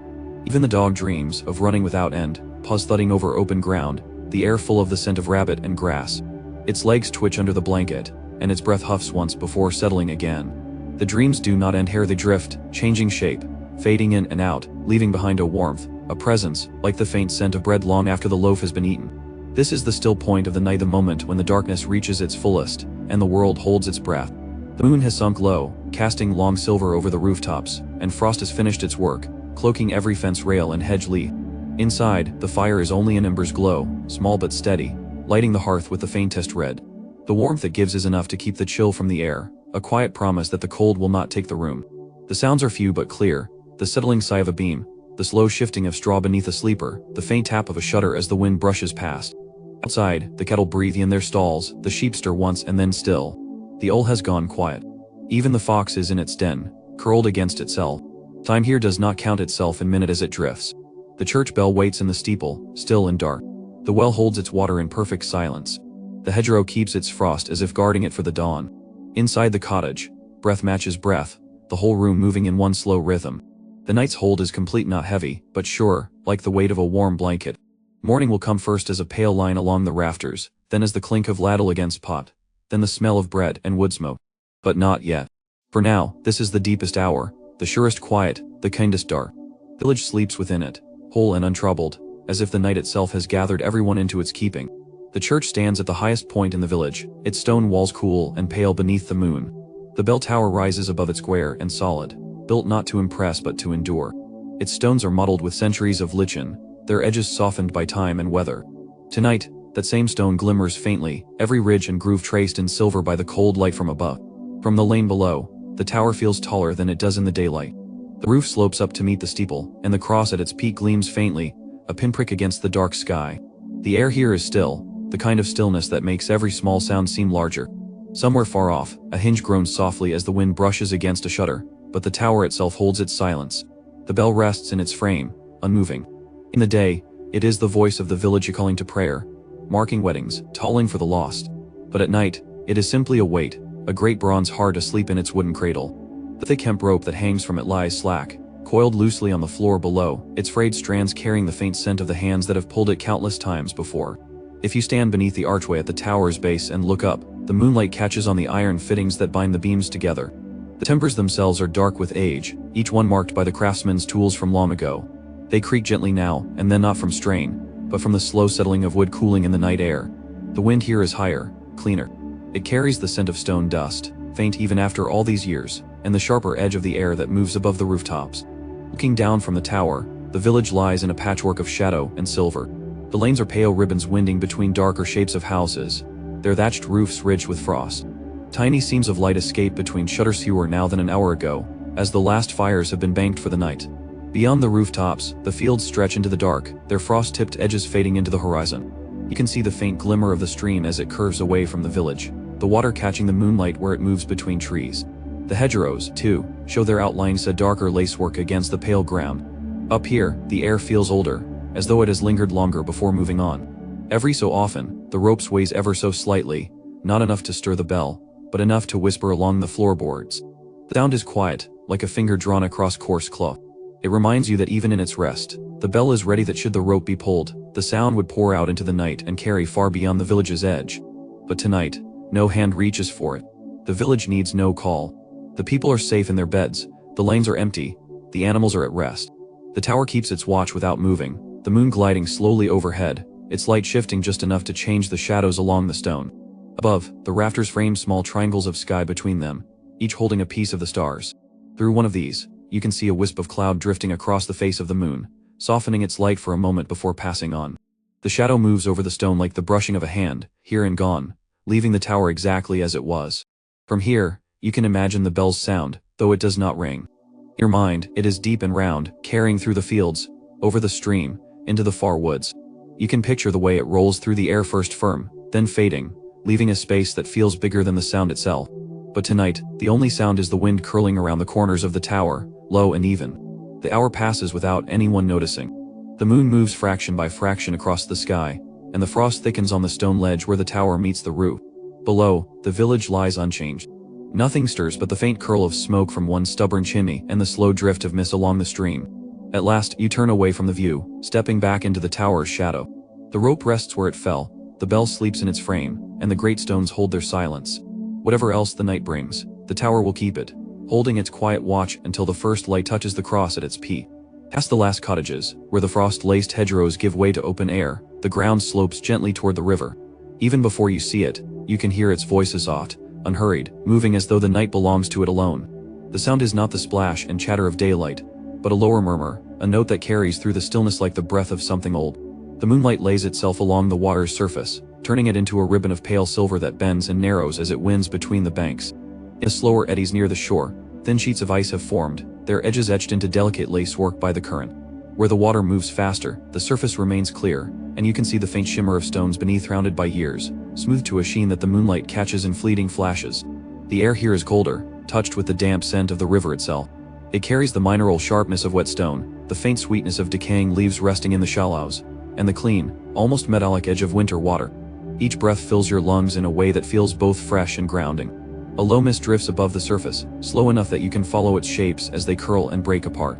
Even the dog dreams of running without end, paws thudding over open ground, the air full of the scent of rabbit and grass. Its legs twitch under the blanket, and its breath huffs once before settling again. The dreams do not end here, they drift, changing shape, fading in and out, leaving behind a warmth, a presence, like the faint scent of bread long after the loaf has been eaten. This is the still point of the night, the moment when the darkness reaches its fullest, and the world holds its breath. The moon has sunk low, casting long silver over the rooftops, and frost has finished its work, cloaking every fence rail and hedge leaf. Inside, the fire is only an ember's glow, small but steady, lighting the hearth with the faintest red. The warmth it gives is enough to keep the chill from the air, a quiet promise that the cold will not take the room. The sounds are few but clear, the settling sigh of a beam, the slow shifting of straw beneath a sleeper, the faint tap of a shutter as the wind brushes past. Outside, the cattle breathe in their stalls, the sheep stir once and then still. The owl has gone quiet. Even the fox is in its den, curled against itself. Time here does not count itself in minute as it drifts. The church bell waits in the steeple, still and dark. The well holds its water in perfect silence. The hedgerow keeps its frost as if guarding it for the dawn. Inside the cottage, breath matches breath, the whole room moving in one slow rhythm. The night's hold is complete, not heavy, but sure, like the weight of a warm blanket. Morning will come first as a pale line along the rafters, then as the clink of ladle against pot, then the smell of bread and wood smoke. But not yet. For now, this is the deepest hour, the surest quiet, the kindest dark. Village sleeps within it, whole and untroubled, as if the night itself has gathered everyone into its keeping. The church stands at the highest point in the village, its stone walls cool and pale beneath the moon. The bell tower rises above it square and solid, built not to impress but to endure. Its stones are mottled with centuries of lichen, their edges softened by time and weather. Tonight, that same stone glimmers faintly, every ridge and groove traced in silver by the cold light from above. From the lane below, the tower feels taller than it does in the daylight. The roof slopes up to meet the steeple, and the cross at its peak gleams faintly, a pinprick against the dark sky. The air here is still, the kind of stillness that makes every small sound seem larger. Somewhere far off, a hinge groans softly as the wind brushes against a shutter, but the tower itself holds its silence. The bell rests in its frame, unmoving. In the day, it is the voice of the village calling to prayer, marking weddings, tolling for the lost. But at night, it is simply a weight, a great bronze heart asleep in its wooden cradle. The thick hemp rope that hangs from it lies slack, coiled loosely on the floor below, its frayed strands carrying the faint scent of the hands that have pulled it countless times before. If you stand beneath the archway at the tower's base and look up, the moonlight catches on the iron fittings that bind the beams together. The timbers themselves are dark with age, each one marked by the craftsman's tools from long ago. They creak gently now, and then not from strain, but from the slow settling of wood cooling in the night air. The wind here is higher, cleaner. It carries the scent of stone dust, faint even after all these years, and the sharper edge of the air that moves above the rooftops. Looking down from the tower, the village lies in a patchwork of shadow and silver. The lanes are pale ribbons winding between darker shapes of houses, their thatched roofs ridged with frost. Tiny seams of light escape between shutters fewer now than an hour ago, as the last fires have been banked for the night. Beyond the rooftops, the fields stretch into the dark, their frost-tipped edges fading into the horizon. You can see the faint glimmer of the stream as it curves away from the village, the water catching the moonlight where it moves between trees. The hedgerows, too, show their outlines a darker lacework against the pale ground. Up here, the air feels older, as though it has lingered longer before moving on. Every so often, the rope sways ever so slightly, not enough to stir the bell, but enough to whisper along the floorboards. The sound is quiet, like a finger drawn across coarse cloth. It reminds you that even in its rest, the bell is ready that should the rope be pulled, the sound would pour out into the night and carry far beyond the village's edge. But tonight, no hand reaches for it. The village needs no call. The people are safe in their beds, the lanes are empty, the animals are at rest. The tower keeps its watch without moving, the moon gliding slowly overhead, its light shifting just enough to change the shadows along the stone. Above, the rafters frame small triangles of sky between them, each holding a piece of the stars. Through one of these, you can see a wisp of cloud drifting across the face of the moon, softening its light for a moment before passing on. The shadow moves over the stone like the brushing of a hand, here and gone, leaving the tower exactly as it was. From here, you can imagine the bell's sound, though it does not ring. In your mind, it is deep and round, carrying through the fields, over the stream, into the far woods. You can picture the way it rolls through the air, first firm, then fading, leaving a space that feels bigger than the sound itself. But tonight, the only sound is the wind curling around the corners of the tower, low and even. The hour passes without anyone noticing. The moon moves fraction by fraction across the sky, and the frost thickens on the stone ledge where the tower meets the roof. Below, the village lies unchanged. Nothing stirs but the faint curl of smoke from one stubborn chimney and the slow drift of mist along the stream. At last, you turn away from the view, stepping back into the tower's shadow. The rope rests where it fell, the bell sleeps in its frame, and the great stones hold their silence. Whatever else the night brings, the tower will keep it, holding its quiet watch until the first light touches the cross at its peak. Past the last cottages, where the frost-laced hedgerows give way to open air, the ground slopes gently toward the river. Even before you see it, you can hear its voices soft, unhurried, moving as though the night belongs to it alone. The sound is not the splash and chatter of daylight, but a lower murmur, a note that carries through the stillness like the breath of something old. The moonlight lays itself along the water's surface, turning it into a ribbon of pale silver that bends and narrows as it winds between the banks. In slower eddies near the shore, thin sheets of ice have formed, their edges etched into delicate lacework by the current. Where the water moves faster, the surface remains clear, and you can see the faint shimmer of stones beneath rounded by years, smoothed to a sheen that the moonlight catches in fleeting flashes. The air here is colder, touched with the damp scent of the river itself. It carries the mineral sharpness of wet stone, the faint sweetness of decaying leaves resting in the shallows, and the clean, almost metallic edge of winter water. Each breath fills your lungs in a way that feels both fresh and grounding. A low mist drifts above the surface, slow enough that you can follow its shapes as they curl and break apart.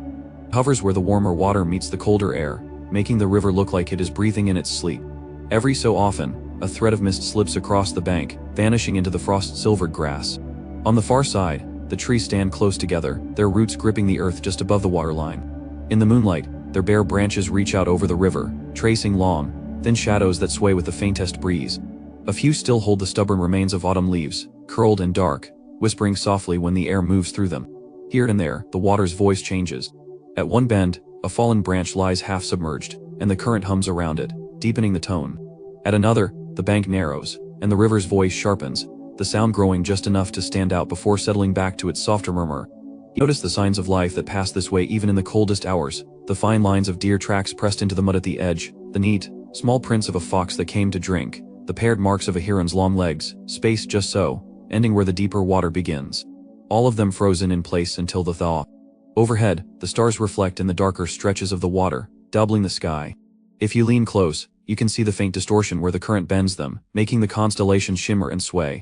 It hovers where the warmer water meets the colder air, making the river look like it is breathing in its sleep. Every so often, a thread of mist slips across the bank, vanishing into the frost-silvered grass. On the far side, the trees stand close together, their roots gripping the earth just above the waterline. In the moonlight, their bare branches reach out over the river, tracing long, thin shadows that sway with the faintest breeze. A few still hold the stubborn remains of autumn leaves, curled and dark, whispering softly when the air moves through them. Here and there, the water's voice changes. At one bend, a fallen branch lies half submerged, and the current hums around it, deepening the tone. At another, the bank narrows, and the river's voice sharpens, the sound growing just enough to stand out before settling back to its softer murmur. Notice the signs of life that pass this way even in the coldest hours, the fine lines of deer tracks pressed into the mud at the edge, the neat, small prints of a fox that came to drink, the paired marks of a heron's long legs, spaced just so, ending where the deeper water begins. All of them frozen in place until the thaw. Overhead, the stars reflect in the darker stretches of the water, doubling the sky. If you lean close, you can see the faint distortion where the current bends them, making the constellations shimmer and sway.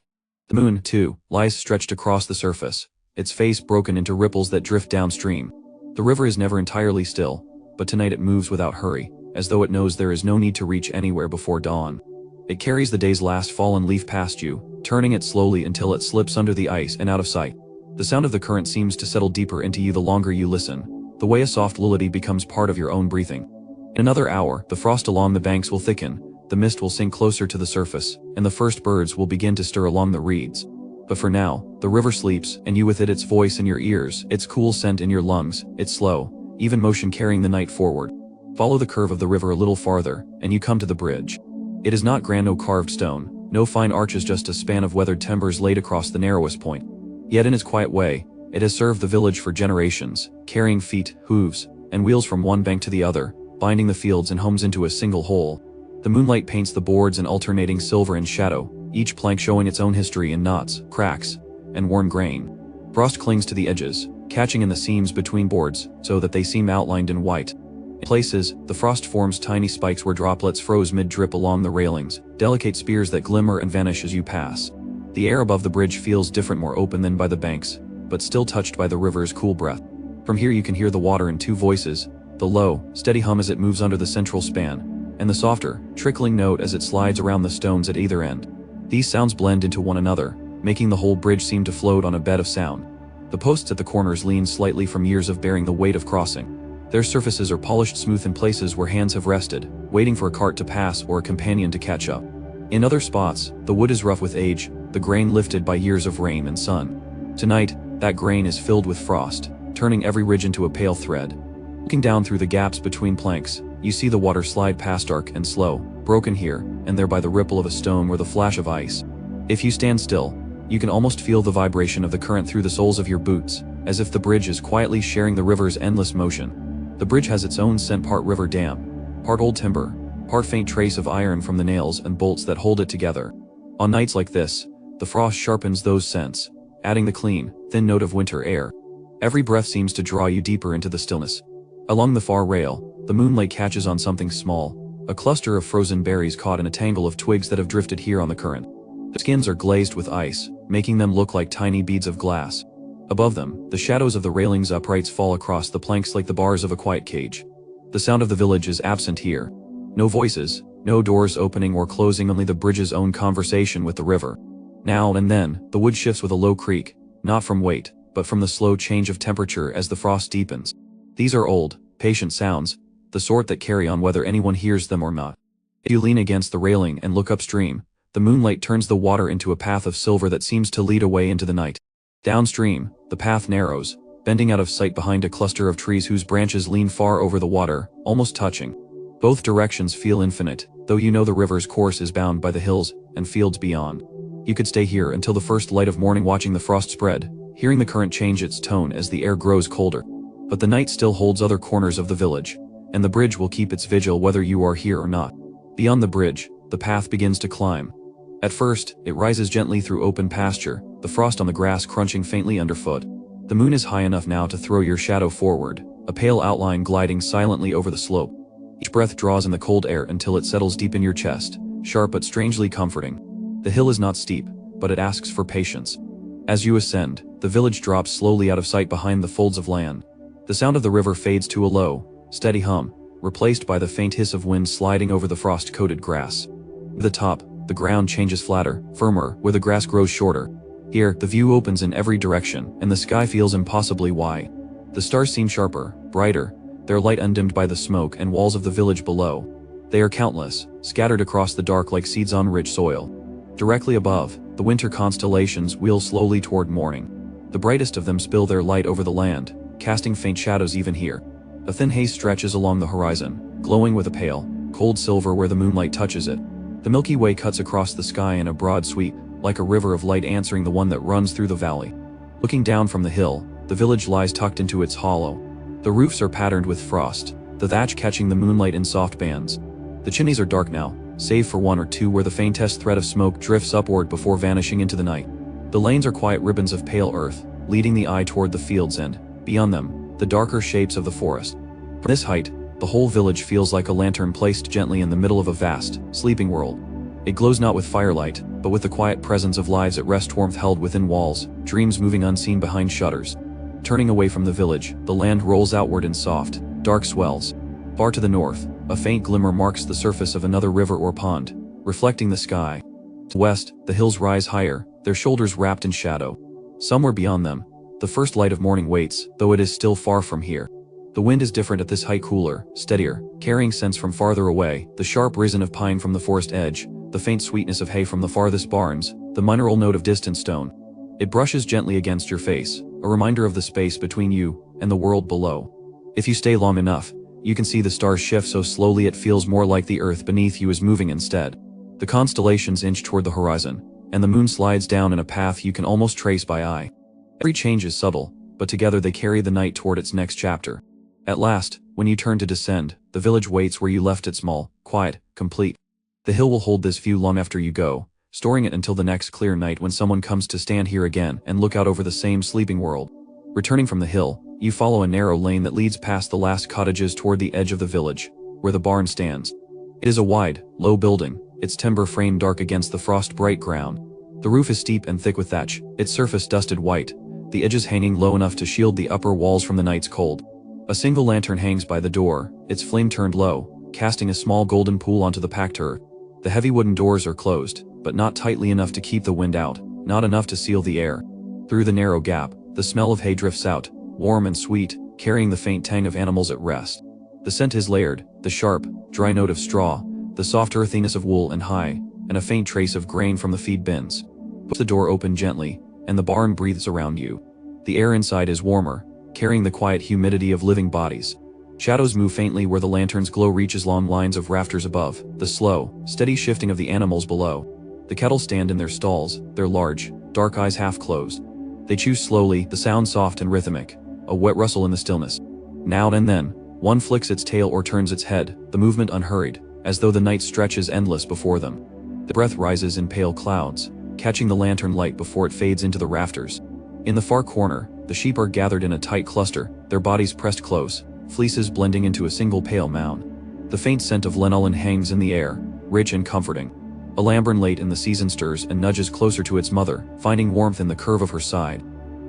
The moon, too, lies stretched across the surface, its face broken into ripples that drift downstream. The river is never entirely still, but tonight it moves without hurry, as though it knows there is no need to reach anywhere before dawn. It carries the day's last fallen leaf past you, turning it slowly until it slips under the ice and out of sight. The sound of the current seems to settle deeper into you the longer you listen, the way a soft lullaby becomes part of your own breathing. In another hour, the frost along the banks will thicken, the mist will sink closer to the surface, and the first birds will begin to stir along the reeds. But for now, the river sleeps, and you with it, its voice in your ears, its cool scent in your lungs, its slow, even motion carrying the night forward. Follow the curve of the river a little farther, and you come to the bridge. It is not grand, no carved stone, no fine arches, just a span of weathered timbers laid across the narrowest point. Yet in its quiet way, it has served the village for generations, carrying feet, hooves, and wheels from one bank to the other, binding the fields and homes into a single whole. The moonlight paints the boards in alternating silver and shadow, each plank showing its own history in knots, cracks, and worn grain. Frost clings to the edges, catching in the seams between boards, so that they seem outlined in white. In places, the frost forms tiny spikes where droplets froze mid-drip along the railings, delicate spears that glimmer and vanish as you pass. The air above the bridge feels different, more open than by the banks, but still touched by the river's cool breath. From here you can hear the water in two voices, the low, steady hum as it moves under the central span, and the softer, trickling note as it slides around the stones at either end. These sounds blend into one another, making the whole bridge seem to float on a bed of sound. The posts at the corners lean slightly from years of bearing the weight of crossing. Their surfaces are polished smooth in places where hands have rested, waiting for a cart to pass or a companion to catch up. In other spots, the wood is rough with age, the grain lifted by years of rain and sun. Tonight, that grain is filled with frost, turning every ridge into a pale thread. Looking down through the gaps between planks, you see the water slide past dark and slow, broken here and there by the ripple of a stone or the flash of ice. If you stand still, you can almost feel the vibration of the current through the soles of your boots, as if the bridge is quietly sharing the river's endless motion. The bridge has its own scent, part river damp, part old timber, part faint trace of iron from the nails and bolts that hold it together. On nights like this, the frost sharpens those scents, adding the clean, thin note of winter air. Every breath seems to draw you deeper into the stillness. Along the far rail, the moonlight catches on something small, a cluster of frozen berries caught in a tangle of twigs that have drifted here on the current. The skins are glazed with ice, making them look like tiny beads of glass. Above them, the shadows of the railings' uprights fall across the planks like the bars of a quiet cage. The sound of the village is absent here. No voices, no doors opening or closing, only the bridge's own conversation with the river. Now and then, the wood shifts with a low creak, not from weight, but from the slow change of temperature as the frost deepens. These are old, patient sounds, the sort that carry on whether anyone hears them or not. If you lean against the railing and look upstream, the moonlight turns the water into a path of silver that seems to lead away into the night. Downstream, the path narrows, bending out of sight behind a cluster of trees whose branches lean far over the water, almost touching. Both directions feel infinite, though you know the river's course is bound by the hills and fields beyond. You could stay here until the first light of morning, watching the frost spread, hearing the current change its tone as the air grows colder. But the night still holds other corners of the village, and the bridge will keep its vigil whether you are here or not. Beyond the bridge, the path begins to climb. At first, it rises gently through open pasture, the frost on the grass crunching faintly underfoot. The moon is high enough now to throw your shadow forward, a pale outline gliding silently over the slope. Each breath draws in the cold air until it settles deep in your chest, sharp but strangely comforting. The hill is not steep, but it asks for patience. As you ascend, the village drops slowly out of sight behind the folds of land. The sound of the river fades to a low, steady hum, replaced by the faint hiss of wind sliding over the frost-coated grass. At the top, the ground changes flatter, firmer, where the grass grows shorter. Here, the view opens in every direction, and the sky feels impossibly wide. The stars seem sharper, brighter, their light undimmed by the smoke and walls of the village below. They are countless, scattered across the dark like seeds on rich soil. Directly above, the winter constellations wheel slowly toward morning. The brightest of them spill their light over the land, casting faint shadows even here. A thin haze stretches along the horizon, glowing with a pale, cold silver where the moonlight touches it. The Milky Way cuts across the sky in a broad sweep, like a river of light answering the one that runs through the valley. Looking down from the hill, the village lies tucked into its hollow. The roofs are patterned with frost, the thatch catching the moonlight in soft bands. The chimneys are dark now, save for one or two where the faintest thread of smoke drifts upward before vanishing into the night. The lanes are quiet ribbons of pale earth, leading the eye toward the fields and, beyond them, the darker shapes of the forest. From this height, the whole village feels like a lantern placed gently in the middle of a vast, sleeping world. It glows not with firelight, but with the quiet presence of lives at rest, warmth held within walls, dreams moving unseen behind shutters. Turning away from the village, the land rolls outward in soft, dark swells. Far to the north, a faint glimmer marks the surface of another river or pond, reflecting the sky. To the west, the hills rise higher, their shoulders wrapped in shadow. Somewhere beyond them, the first light of morning waits, though it is still far from here. The wind is different at this height, cooler, steadier, carrying scents from farther away, the sharp risen of pine from the forest edge, the faint sweetness of hay from the farthest barns, the mineral note of distant stone. It brushes gently against your face, a reminder of the space between you and the world below. If you stay long enough, you can see the stars shift so slowly it feels more like the earth beneath you is moving instead. The constellations inch toward the horizon, and the moon slides down in a path you can almost trace by eye. Every change is subtle, but together they carry the night toward its next chapter. At last, when you turn to descend, the village waits where you left it, small, quiet, complete. The hill will hold this view long after you go, storing it until the next clear night when someone comes to stand here again and look out over the same sleeping world. Returning from the hill, you follow a narrow lane that leads past the last cottages toward the edge of the village, where the barn stands. It is a wide, low building, its timber frame dark against the frost-bright ground. The roof is steep and thick with thatch, its surface dusted white, the edges hanging low enough to shield the upper walls from the night's cold. A single lantern hangs by the door, its flame turned low, casting a small golden pool onto the packed earth. The heavy wooden doors are closed, but not tightly enough to keep the wind out, not enough to seal the air. Through the narrow gap, the smell of hay drifts out, warm and sweet, carrying the faint tang of animals at rest. The scent is layered, the sharp, dry note of straw, the soft earthiness of wool and hay, and a faint trace of grain from the feed bins. Push the door open gently, and the barn breathes around you. The air inside is warmer, carrying the quiet humidity of living bodies. Shadows move faintly where the lantern's glow reaches long lines of rafters above, the slow, steady shifting of the animals below. The cattle stand in their stalls, their large, dark eyes half closed. They chew slowly, the sound soft and rhythmic, a wet rustle in the stillness. Now and then, one flicks its tail or turns its head, the movement unhurried, as though the night stretches endless before them. The breath rises in pale clouds, catching the lantern light before it fades into the rafters. In the far corner, the sheep are gathered in a tight cluster, their bodies pressed close, fleeces blending into a single pale mound. The faint scent of lanolin hangs in the air, rich and comforting. A lambern late in the season stirs and nudges closer to its mother, finding warmth in the curve of her side.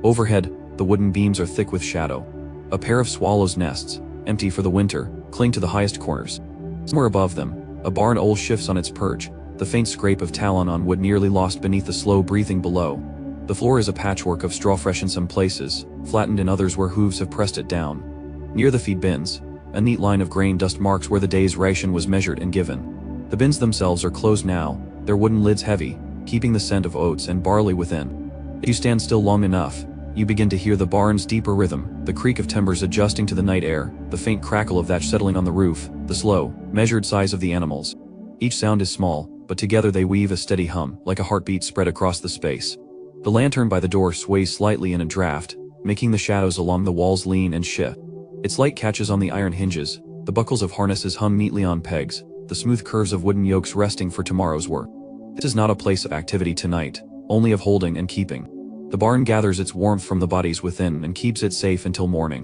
Overhead, the wooden beams are thick with shadow. A pair of swallows' nests, empty for the winter, cling to the highest corners. Somewhere above them, a barn owl shifts on its perch, the faint scrape of talon on wood nearly lost beneath the slow breathing below. The floor is a patchwork of straw, fresh in some places, flattened in others where hooves have pressed it down. Near the feed bins, a neat line of grain dust marks where the day's ration was measured and given. The bins themselves are closed now, their wooden lids heavy, keeping the scent of oats and barley within. If you stand still long enough, you begin to hear the barn's deeper rhythm, the creak of timbers adjusting to the night air, the faint crackle of thatch settling on the roof, the slow, measured sighs of the animals. Each sound is small, but together they weave a steady hum, like a heartbeat spread across the space. The lantern by the door sways slightly in a draft, making the shadows along the walls lean and shift. Its light catches on the iron hinges, the buckles of harnesses hung neatly on pegs, the smooth curves of wooden yokes resting for tomorrow's work. This is not a place of activity tonight, only of holding and keeping. The barn gathers its warmth from the bodies within and keeps it safe until morning.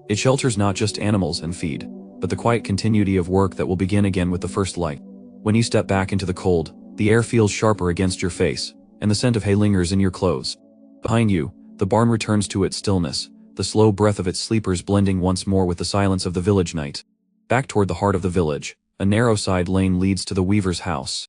It shelters not just animals and feed, but the quiet continuity of work that will begin again with the first light. When you step back into the cold, the air feels sharper against your face, and the scent of hay lingers in your clothes. Behind you, the barn returns to its stillness, the slow breath of its sleepers blending once more with the silence of the village night. Back toward the heart of the village, a narrow side lane leads to the weaver's house.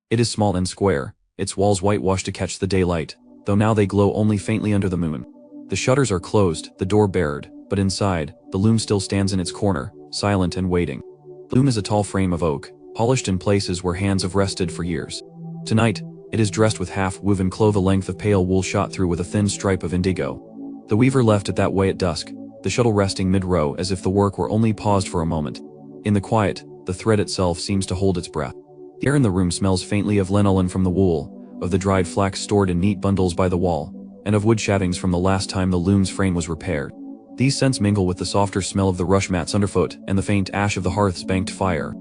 It is small and square, its walls whitewashed to catch the daylight, though now they glow only faintly under the moon. The shutters are closed, the door barred, but inside, the loom still stands in its corner, silent and waiting. The loom is a tall frame of oak, polished in places where hands have rested for years. Tonight, it is dressed with half-woven cloth, a length of pale wool shot through with a thin stripe of indigo. The weaver left it that way at dusk, the shuttle resting mid-row as if the work were only paused for a moment. In the quiet, the thread itself seems to hold its breath. The air in the room smells faintly of lanolin from the wool, of the dried flax stored in neat bundles by the wall, and of wood shavings from the last time the loom's frame was repaired. These scents mingle with the softer smell of the rush mats underfoot and the faint ash of the hearth's banked fire.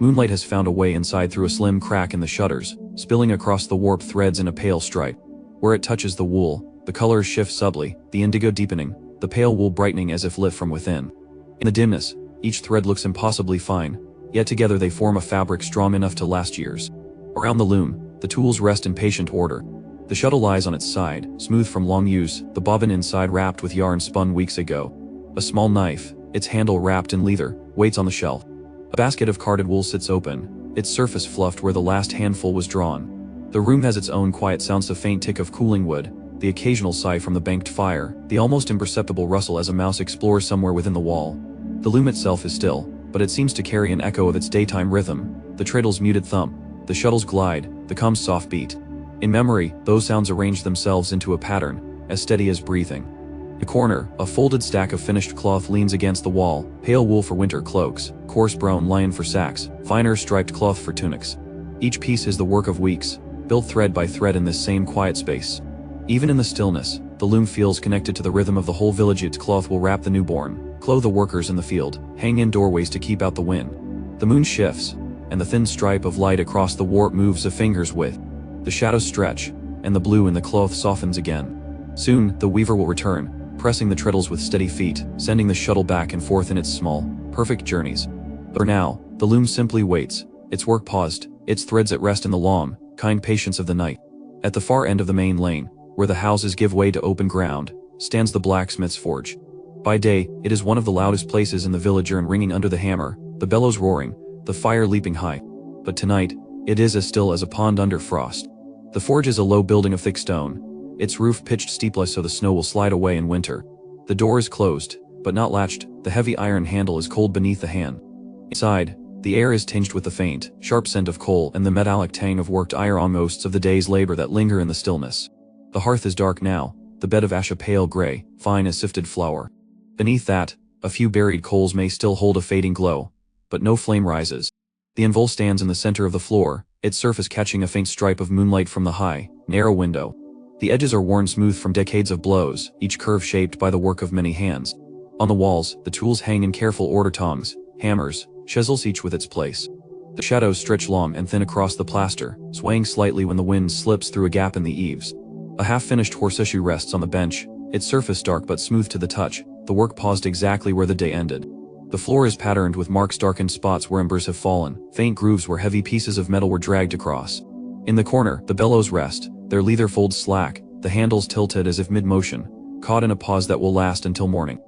Moonlight has found a way inside through a slim crack in the shutters, spilling across the warped threads in a pale stripe. Where it touches the wool, the colors shift subtly, the indigo deepening, the pale wool brightening as if lit from within. In the dimness, each thread looks impossibly fine, yet together they form a fabric strong enough to last years. Around the loom, the tools rest in patient order. The shuttle lies on its side, smooth from long use, the bobbin inside wrapped with yarn spun weeks ago. A small knife, its handle wrapped in leather, waits on the shelf. A basket of carded wool sits open, its surface fluffed where the last handful was drawn. The room has its own quiet sounds, the faint tick of cooling wood, the occasional sigh from the banked fire, the almost imperceptible rustle as a mouse explores somewhere within the wall. The loom itself is still, but it seems to carry an echo of its daytime rhythm, the treadle's muted thump, the shuttle's glide, the comb's soft beat. In memory, those sounds arrange themselves into a pattern, as steady as breathing. In the corner, a folded stack of finished cloth leans against the wall, pale wool for winter cloaks, coarse brown lion for sacks, finer striped cloth for tunics. Each piece is the work of weeks, built thread by thread in this same quiet space. Even in the stillness, the loom feels connected to the rhythm of the whole village. Its cloth will wrap the newborn, clothe the workers in the field, hang in doorways to keep out the wind. The moon shifts, and the thin stripe of light across the warp moves a finger's width. The shadows stretch, and the blue in the cloth softens again. Soon, the weaver will return, pressing the treadles with steady feet, sending the shuttle back and forth in its small, perfect journeys. But for now, the loom simply waits, its work paused, its threads at rest in the long, kind patience of the night. At the far end of the main lane, where the houses give way to open ground, stands the blacksmith's forge. By day, it is one of the loudest places in the village, and ringing under the hammer, the bellows roaring, the fire leaping high. But tonight, it is as still as a pond under frost. The forge is a low building of thick stone, its roof pitched steeply so the snow will slide away in winter. The door is closed, but not latched, the heavy iron handle is cold beneath the hand. Inside, the air is tinged with the faint, sharp scent of coal and the metallic tang of worked iron on most of the day's labor that linger in the stillness. The hearth is dark now, the bed of ash a pale gray, fine as sifted flour. Beneath that, a few buried coals may still hold a fading glow, but no flame rises. The anvil stands in the center of the floor, its surface catching a faint stripe of moonlight from the high, narrow window. The edges are worn smooth from decades of blows, each curve shaped by the work of many hands. On the walls, the tools hang in careful order: tongs, hammers, chisels, each with its place. The shadows stretch long and thin across the plaster, swaying slightly when the wind slips through a gap in the eaves. A half-finished horseshoe rests on the bench, its surface dark but smooth to the touch, the work paused exactly where the day ended. The floor is patterned with marks, darkened spots where embers have fallen, faint grooves where heavy pieces of metal were dragged across. In the corner, the bellows rest, their leather folds slack, the handles tilted as if mid-motion, caught in a pause that will last until morning.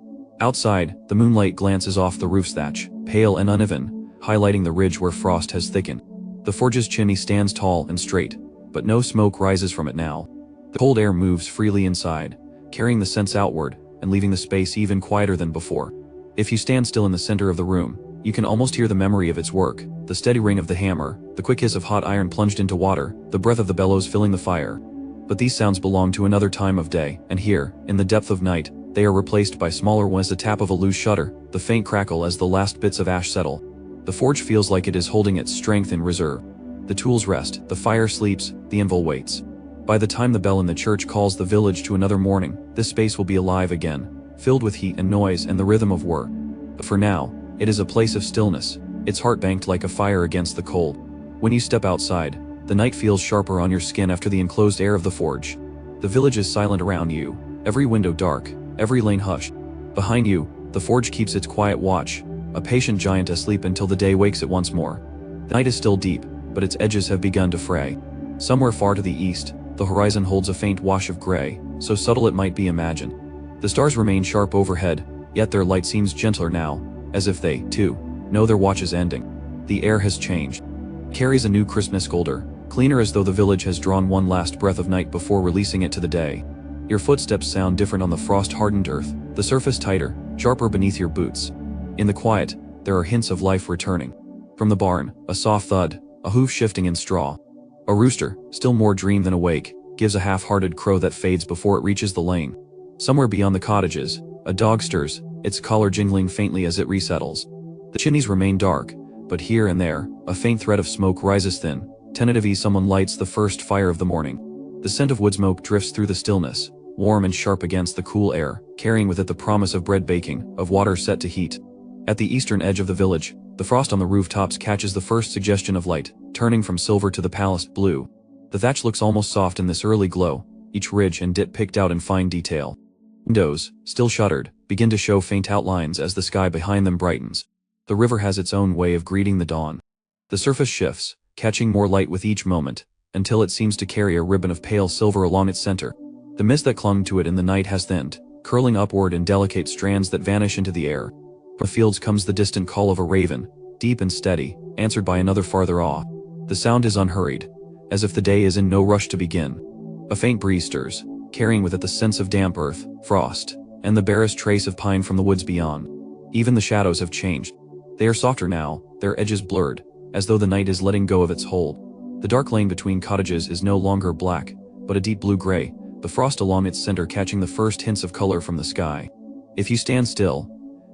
Outside, the moonlight glances off the roof thatch, pale and uneven, highlighting the ridge where frost has thickened. The forge's chimney stands tall and straight, but no smoke rises from it now. The cold air moves freely inside, carrying the scents outward, and leaving the space even quieter than before. If you stand still in the center of the room, you can almost hear the memory of its work, the steady ring of the hammer, the quick hiss of hot iron plunged into water, the breath of the bellows filling the fire. But these sounds belong to another time of day, and here, in the depth of night, they are replaced by smaller ones: the tap of a loose shutter, the faint crackle as the last bits of ash settle. The forge feels like it is holding its strength in reserve. The tools rest, the fire sleeps, the anvil waits. By the time the bell in the church calls the village to another morning, this space will be alive again, filled with heat and noise and the rhythm of work. But for now, it is a place of stillness, its heart banked like a fire against the cold. When you step outside, the night feels sharper on your skin after the enclosed air of the forge. The village is silent around you, every window dark, every lane hushed. Behind you, the forge keeps its quiet watch, a patient giant asleep until the day wakes it once more. The night is still deep, but its edges have begun to fray. Somewhere far to the east, the horizon holds a faint wash of gray, so subtle it might be imagined. The stars remain sharp overhead, yet their light seems gentler now, as if they, too, know their watch is ending. The air has changed. Carries a new crispness, colder, cleaner, as though the village has drawn one last breath of night before releasing it to the day. Your footsteps sound different on the frost-hardened earth, the surface tighter, sharper beneath your boots. In the quiet, there are hints of life returning. From the barn, a soft thud, a hoof shifting in straw. A rooster, still more dream than awake, gives a half-hearted crow that fades before it reaches the lane. Somewhere beyond the cottages, a dog stirs, its collar jingling faintly as it resettles. The chimneys remain dark, but here and there, a faint thread of smoke rises thin. Tentatively, someone lights the first fire of the morning. The scent of wood smoke drifts through the stillness, warm and sharp against the cool air, carrying with it the promise of bread baking, of water set to heat. At the eastern edge of the village, the frost on the rooftops catches the first suggestion of light, turning from silver to the palest blue. The thatch looks almost soft in this early glow, each ridge and dip picked out in fine detail. Windows, still shuttered, begin to show faint outlines as the sky behind them brightens. The river has its own way of greeting the dawn. The surface shifts, catching more light with each moment, until it seems to carry a ribbon of pale silver along its center. The mist that clung to it in the night has thinned, curling upward in delicate strands that vanish into the air. From the fields comes the distant call of a raven, deep and steady, answered by another farther off. The sound is unhurried, as if the day is in no rush to begin. A faint breeze stirs, carrying with it the sense of damp earth, frost, and the barest trace of pine from the woods beyond. Even the shadows have changed. They are softer now, their edges blurred, as though the night is letting go of its hold. The dark lane between cottages is no longer black, but a deep blue-gray, the frost along its center catching the first hints of color from the sky. If you stand still,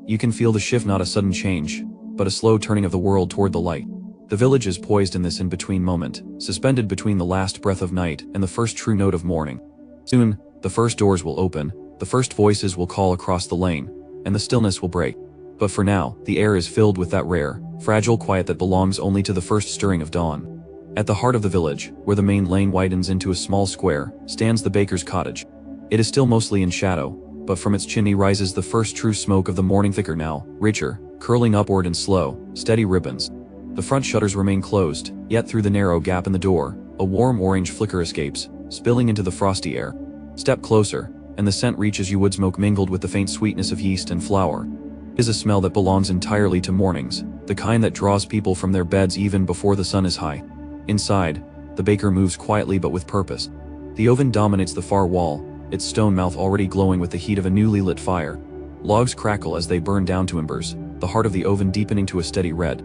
you can feel the shift, not a sudden change, but a slow turning of the world toward the light. The village is poised in this in-between moment, suspended between the last breath of night and the first true note of morning. Soon, the first doors will open, the first voices will call across the lane, and the stillness will break. But for now, the air is filled with that rare, fragile quiet that belongs only to the first stirring of dawn. At the heart of the village, where the main lane widens into a small square, stands the baker's cottage. It is still mostly in shadow, but from its chimney rises the first true smoke of the morning, thicker now, richer, curling upward in slow, steady ribbons. The front shutters remain closed, yet through the narrow gap in the door, a warm orange flicker escapes, spilling into the frosty air. Step closer, and the scent reaches you, wood smoke mingled with the faint sweetness of yeast and flour. It is a smell that belongs entirely to mornings, the kind that draws people from their beds even before the sun is high. Inside, the baker moves quietly but with purpose. The oven dominates the far wall, its stone mouth already glowing with the heat of a newly lit fire. Logs crackle as they burn down to embers, the heart of the oven deepening to a steady red.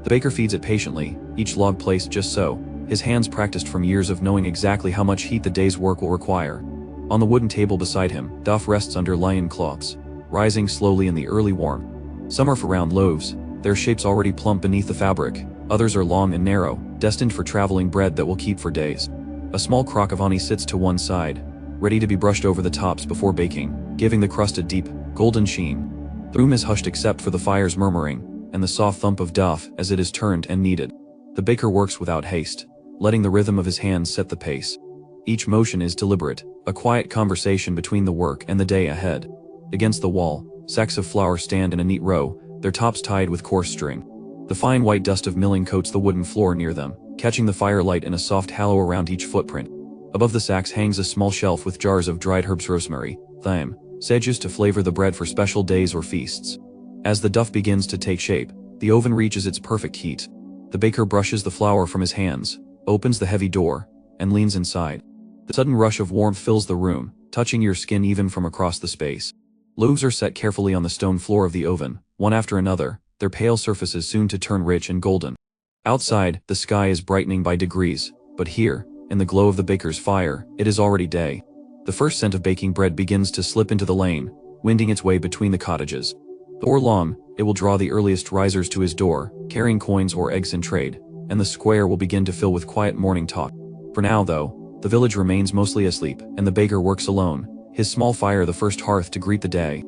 The baker feeds it patiently, each log placed just so, his hands practiced from years of knowing exactly how much heat the day's work will require. On the wooden table beside him, Duff rests under lion cloths, rising slowly in the early warm. Some are for round loaves, their shapes already plump beneath the fabric, others are long and narrow, destined for traveling bread that will keep for days. A small crock of honey sits to one side, ready to be brushed over the tops before baking, giving the crust a deep, golden sheen. The room is hushed except for the fire's murmuring, and the soft thump of duff as it is turned and kneaded. The baker works without haste, letting the rhythm of his hands set the pace. Each motion is deliberate, a quiet conversation between the work and the day ahead. Against the wall, sacks of flour stand in a neat row, their tops tied with coarse string. The fine white dust of milling coats the wooden floor near them, catching the firelight in a soft halo around each footprint. Above the sacks hangs a small shelf with jars of dried herbs, rosemary, thyme, sedges to flavor the bread for special days or feasts. As the duff begins to take shape, the oven reaches its perfect heat. The baker brushes the flour from his hands, opens the heavy door, and leans inside. The sudden rush of warmth fills the room, touching your skin even from across the space. Loaves are set carefully on the stone floor of the oven, one after another, their pale surfaces soon to turn rich and golden. Outside, the sky is brightening by degrees, but here, in the glow of the baker's fire, it is already day. The first scent of baking bread begins to slip into the lane, winding its way between the cottages. Before long, it will draw the earliest risers to his door, carrying coins or eggs in trade, and the square will begin to fill with quiet morning talk. For now, though, the village remains mostly asleep, and the baker works alone, his small fire the first hearth to greet the day.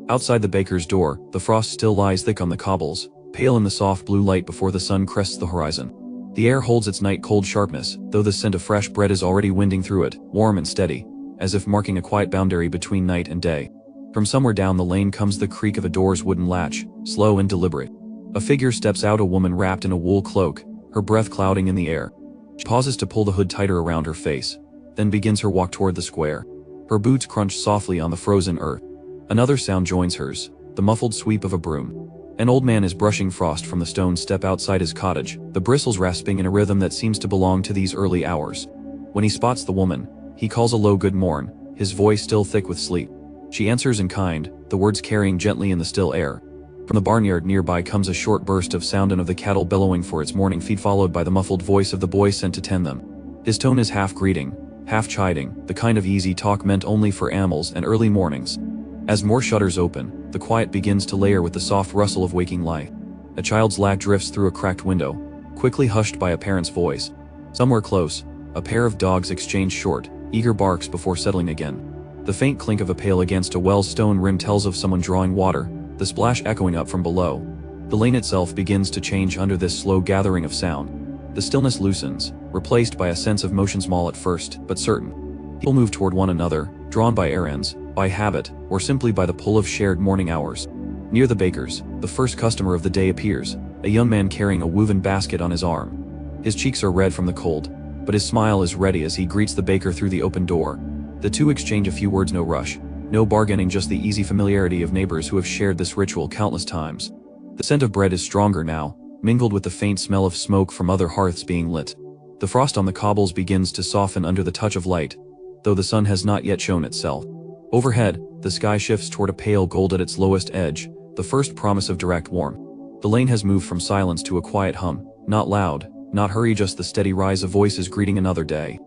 Outside the baker's door, the frost still lies thick on the cobbles, pale in the soft blue light before the sun crests the horizon. The air holds its night-cold sharpness, though the scent of fresh bread is already winding through it, warm and steady, as if marking a quiet boundary between night and day. From somewhere down the lane comes the creak of a door's wooden latch, slow and deliberate. A figure steps out, a woman wrapped in a wool cloak, her breath clouding in the air. She pauses to pull the hood tighter around her face, then begins her walk toward the square. Her boots crunch softly on the frozen earth. Another sound joins hers, the muffled sweep of a broom. An old man is brushing frost from the stone step outside his cottage, the bristles rasping in a rhythm that seems to belong to these early hours. When he spots the woman, he calls a low good morn, his voice still thick with sleep. She answers in kind, the words carrying gently in the still air. From the barnyard nearby comes a short burst of sound and of the cattle bellowing for its morning feed, followed by the muffled voice of the boy sent to tend them. His tone is half greeting, half chiding, the kind of easy talk meant only for animals and early mornings. As more shutters open, the quiet begins to layer with the soft rustle of waking life. A child's laugh drifts through a cracked window, quickly hushed by a parent's voice. Somewhere close, a pair of dogs exchange short, eager barks before settling again. The faint clink of a pail against a well's stone rim tells of someone drawing water, the splash echoing up from below. The lane itself begins to change under this slow gathering of sound. The stillness loosens, replaced by a sense of motion, small at first, but certain. People move toward one another, drawn by errands, by habit, or simply by the pull of shared morning hours. Near the baker's, the first customer of the day appears, a young man carrying a woven basket on his arm. His cheeks are red from the cold, but his smile is ready as he greets the baker through the open door. The two exchange a few words, no rush, no bargaining, just the easy familiarity of neighbors who have shared this ritual countless times. The scent of bread is stronger now, mingled with the faint smell of smoke from other hearths being lit. The frost on the cobbles begins to soften under the touch of light, though the sun has not yet shown itself. Overhead, the sky shifts toward a pale gold at its lowest edge, the first promise of direct warmth. The lane has moved from silence to a quiet hum, not loud, not hurry, just the steady rise of voices greeting another day.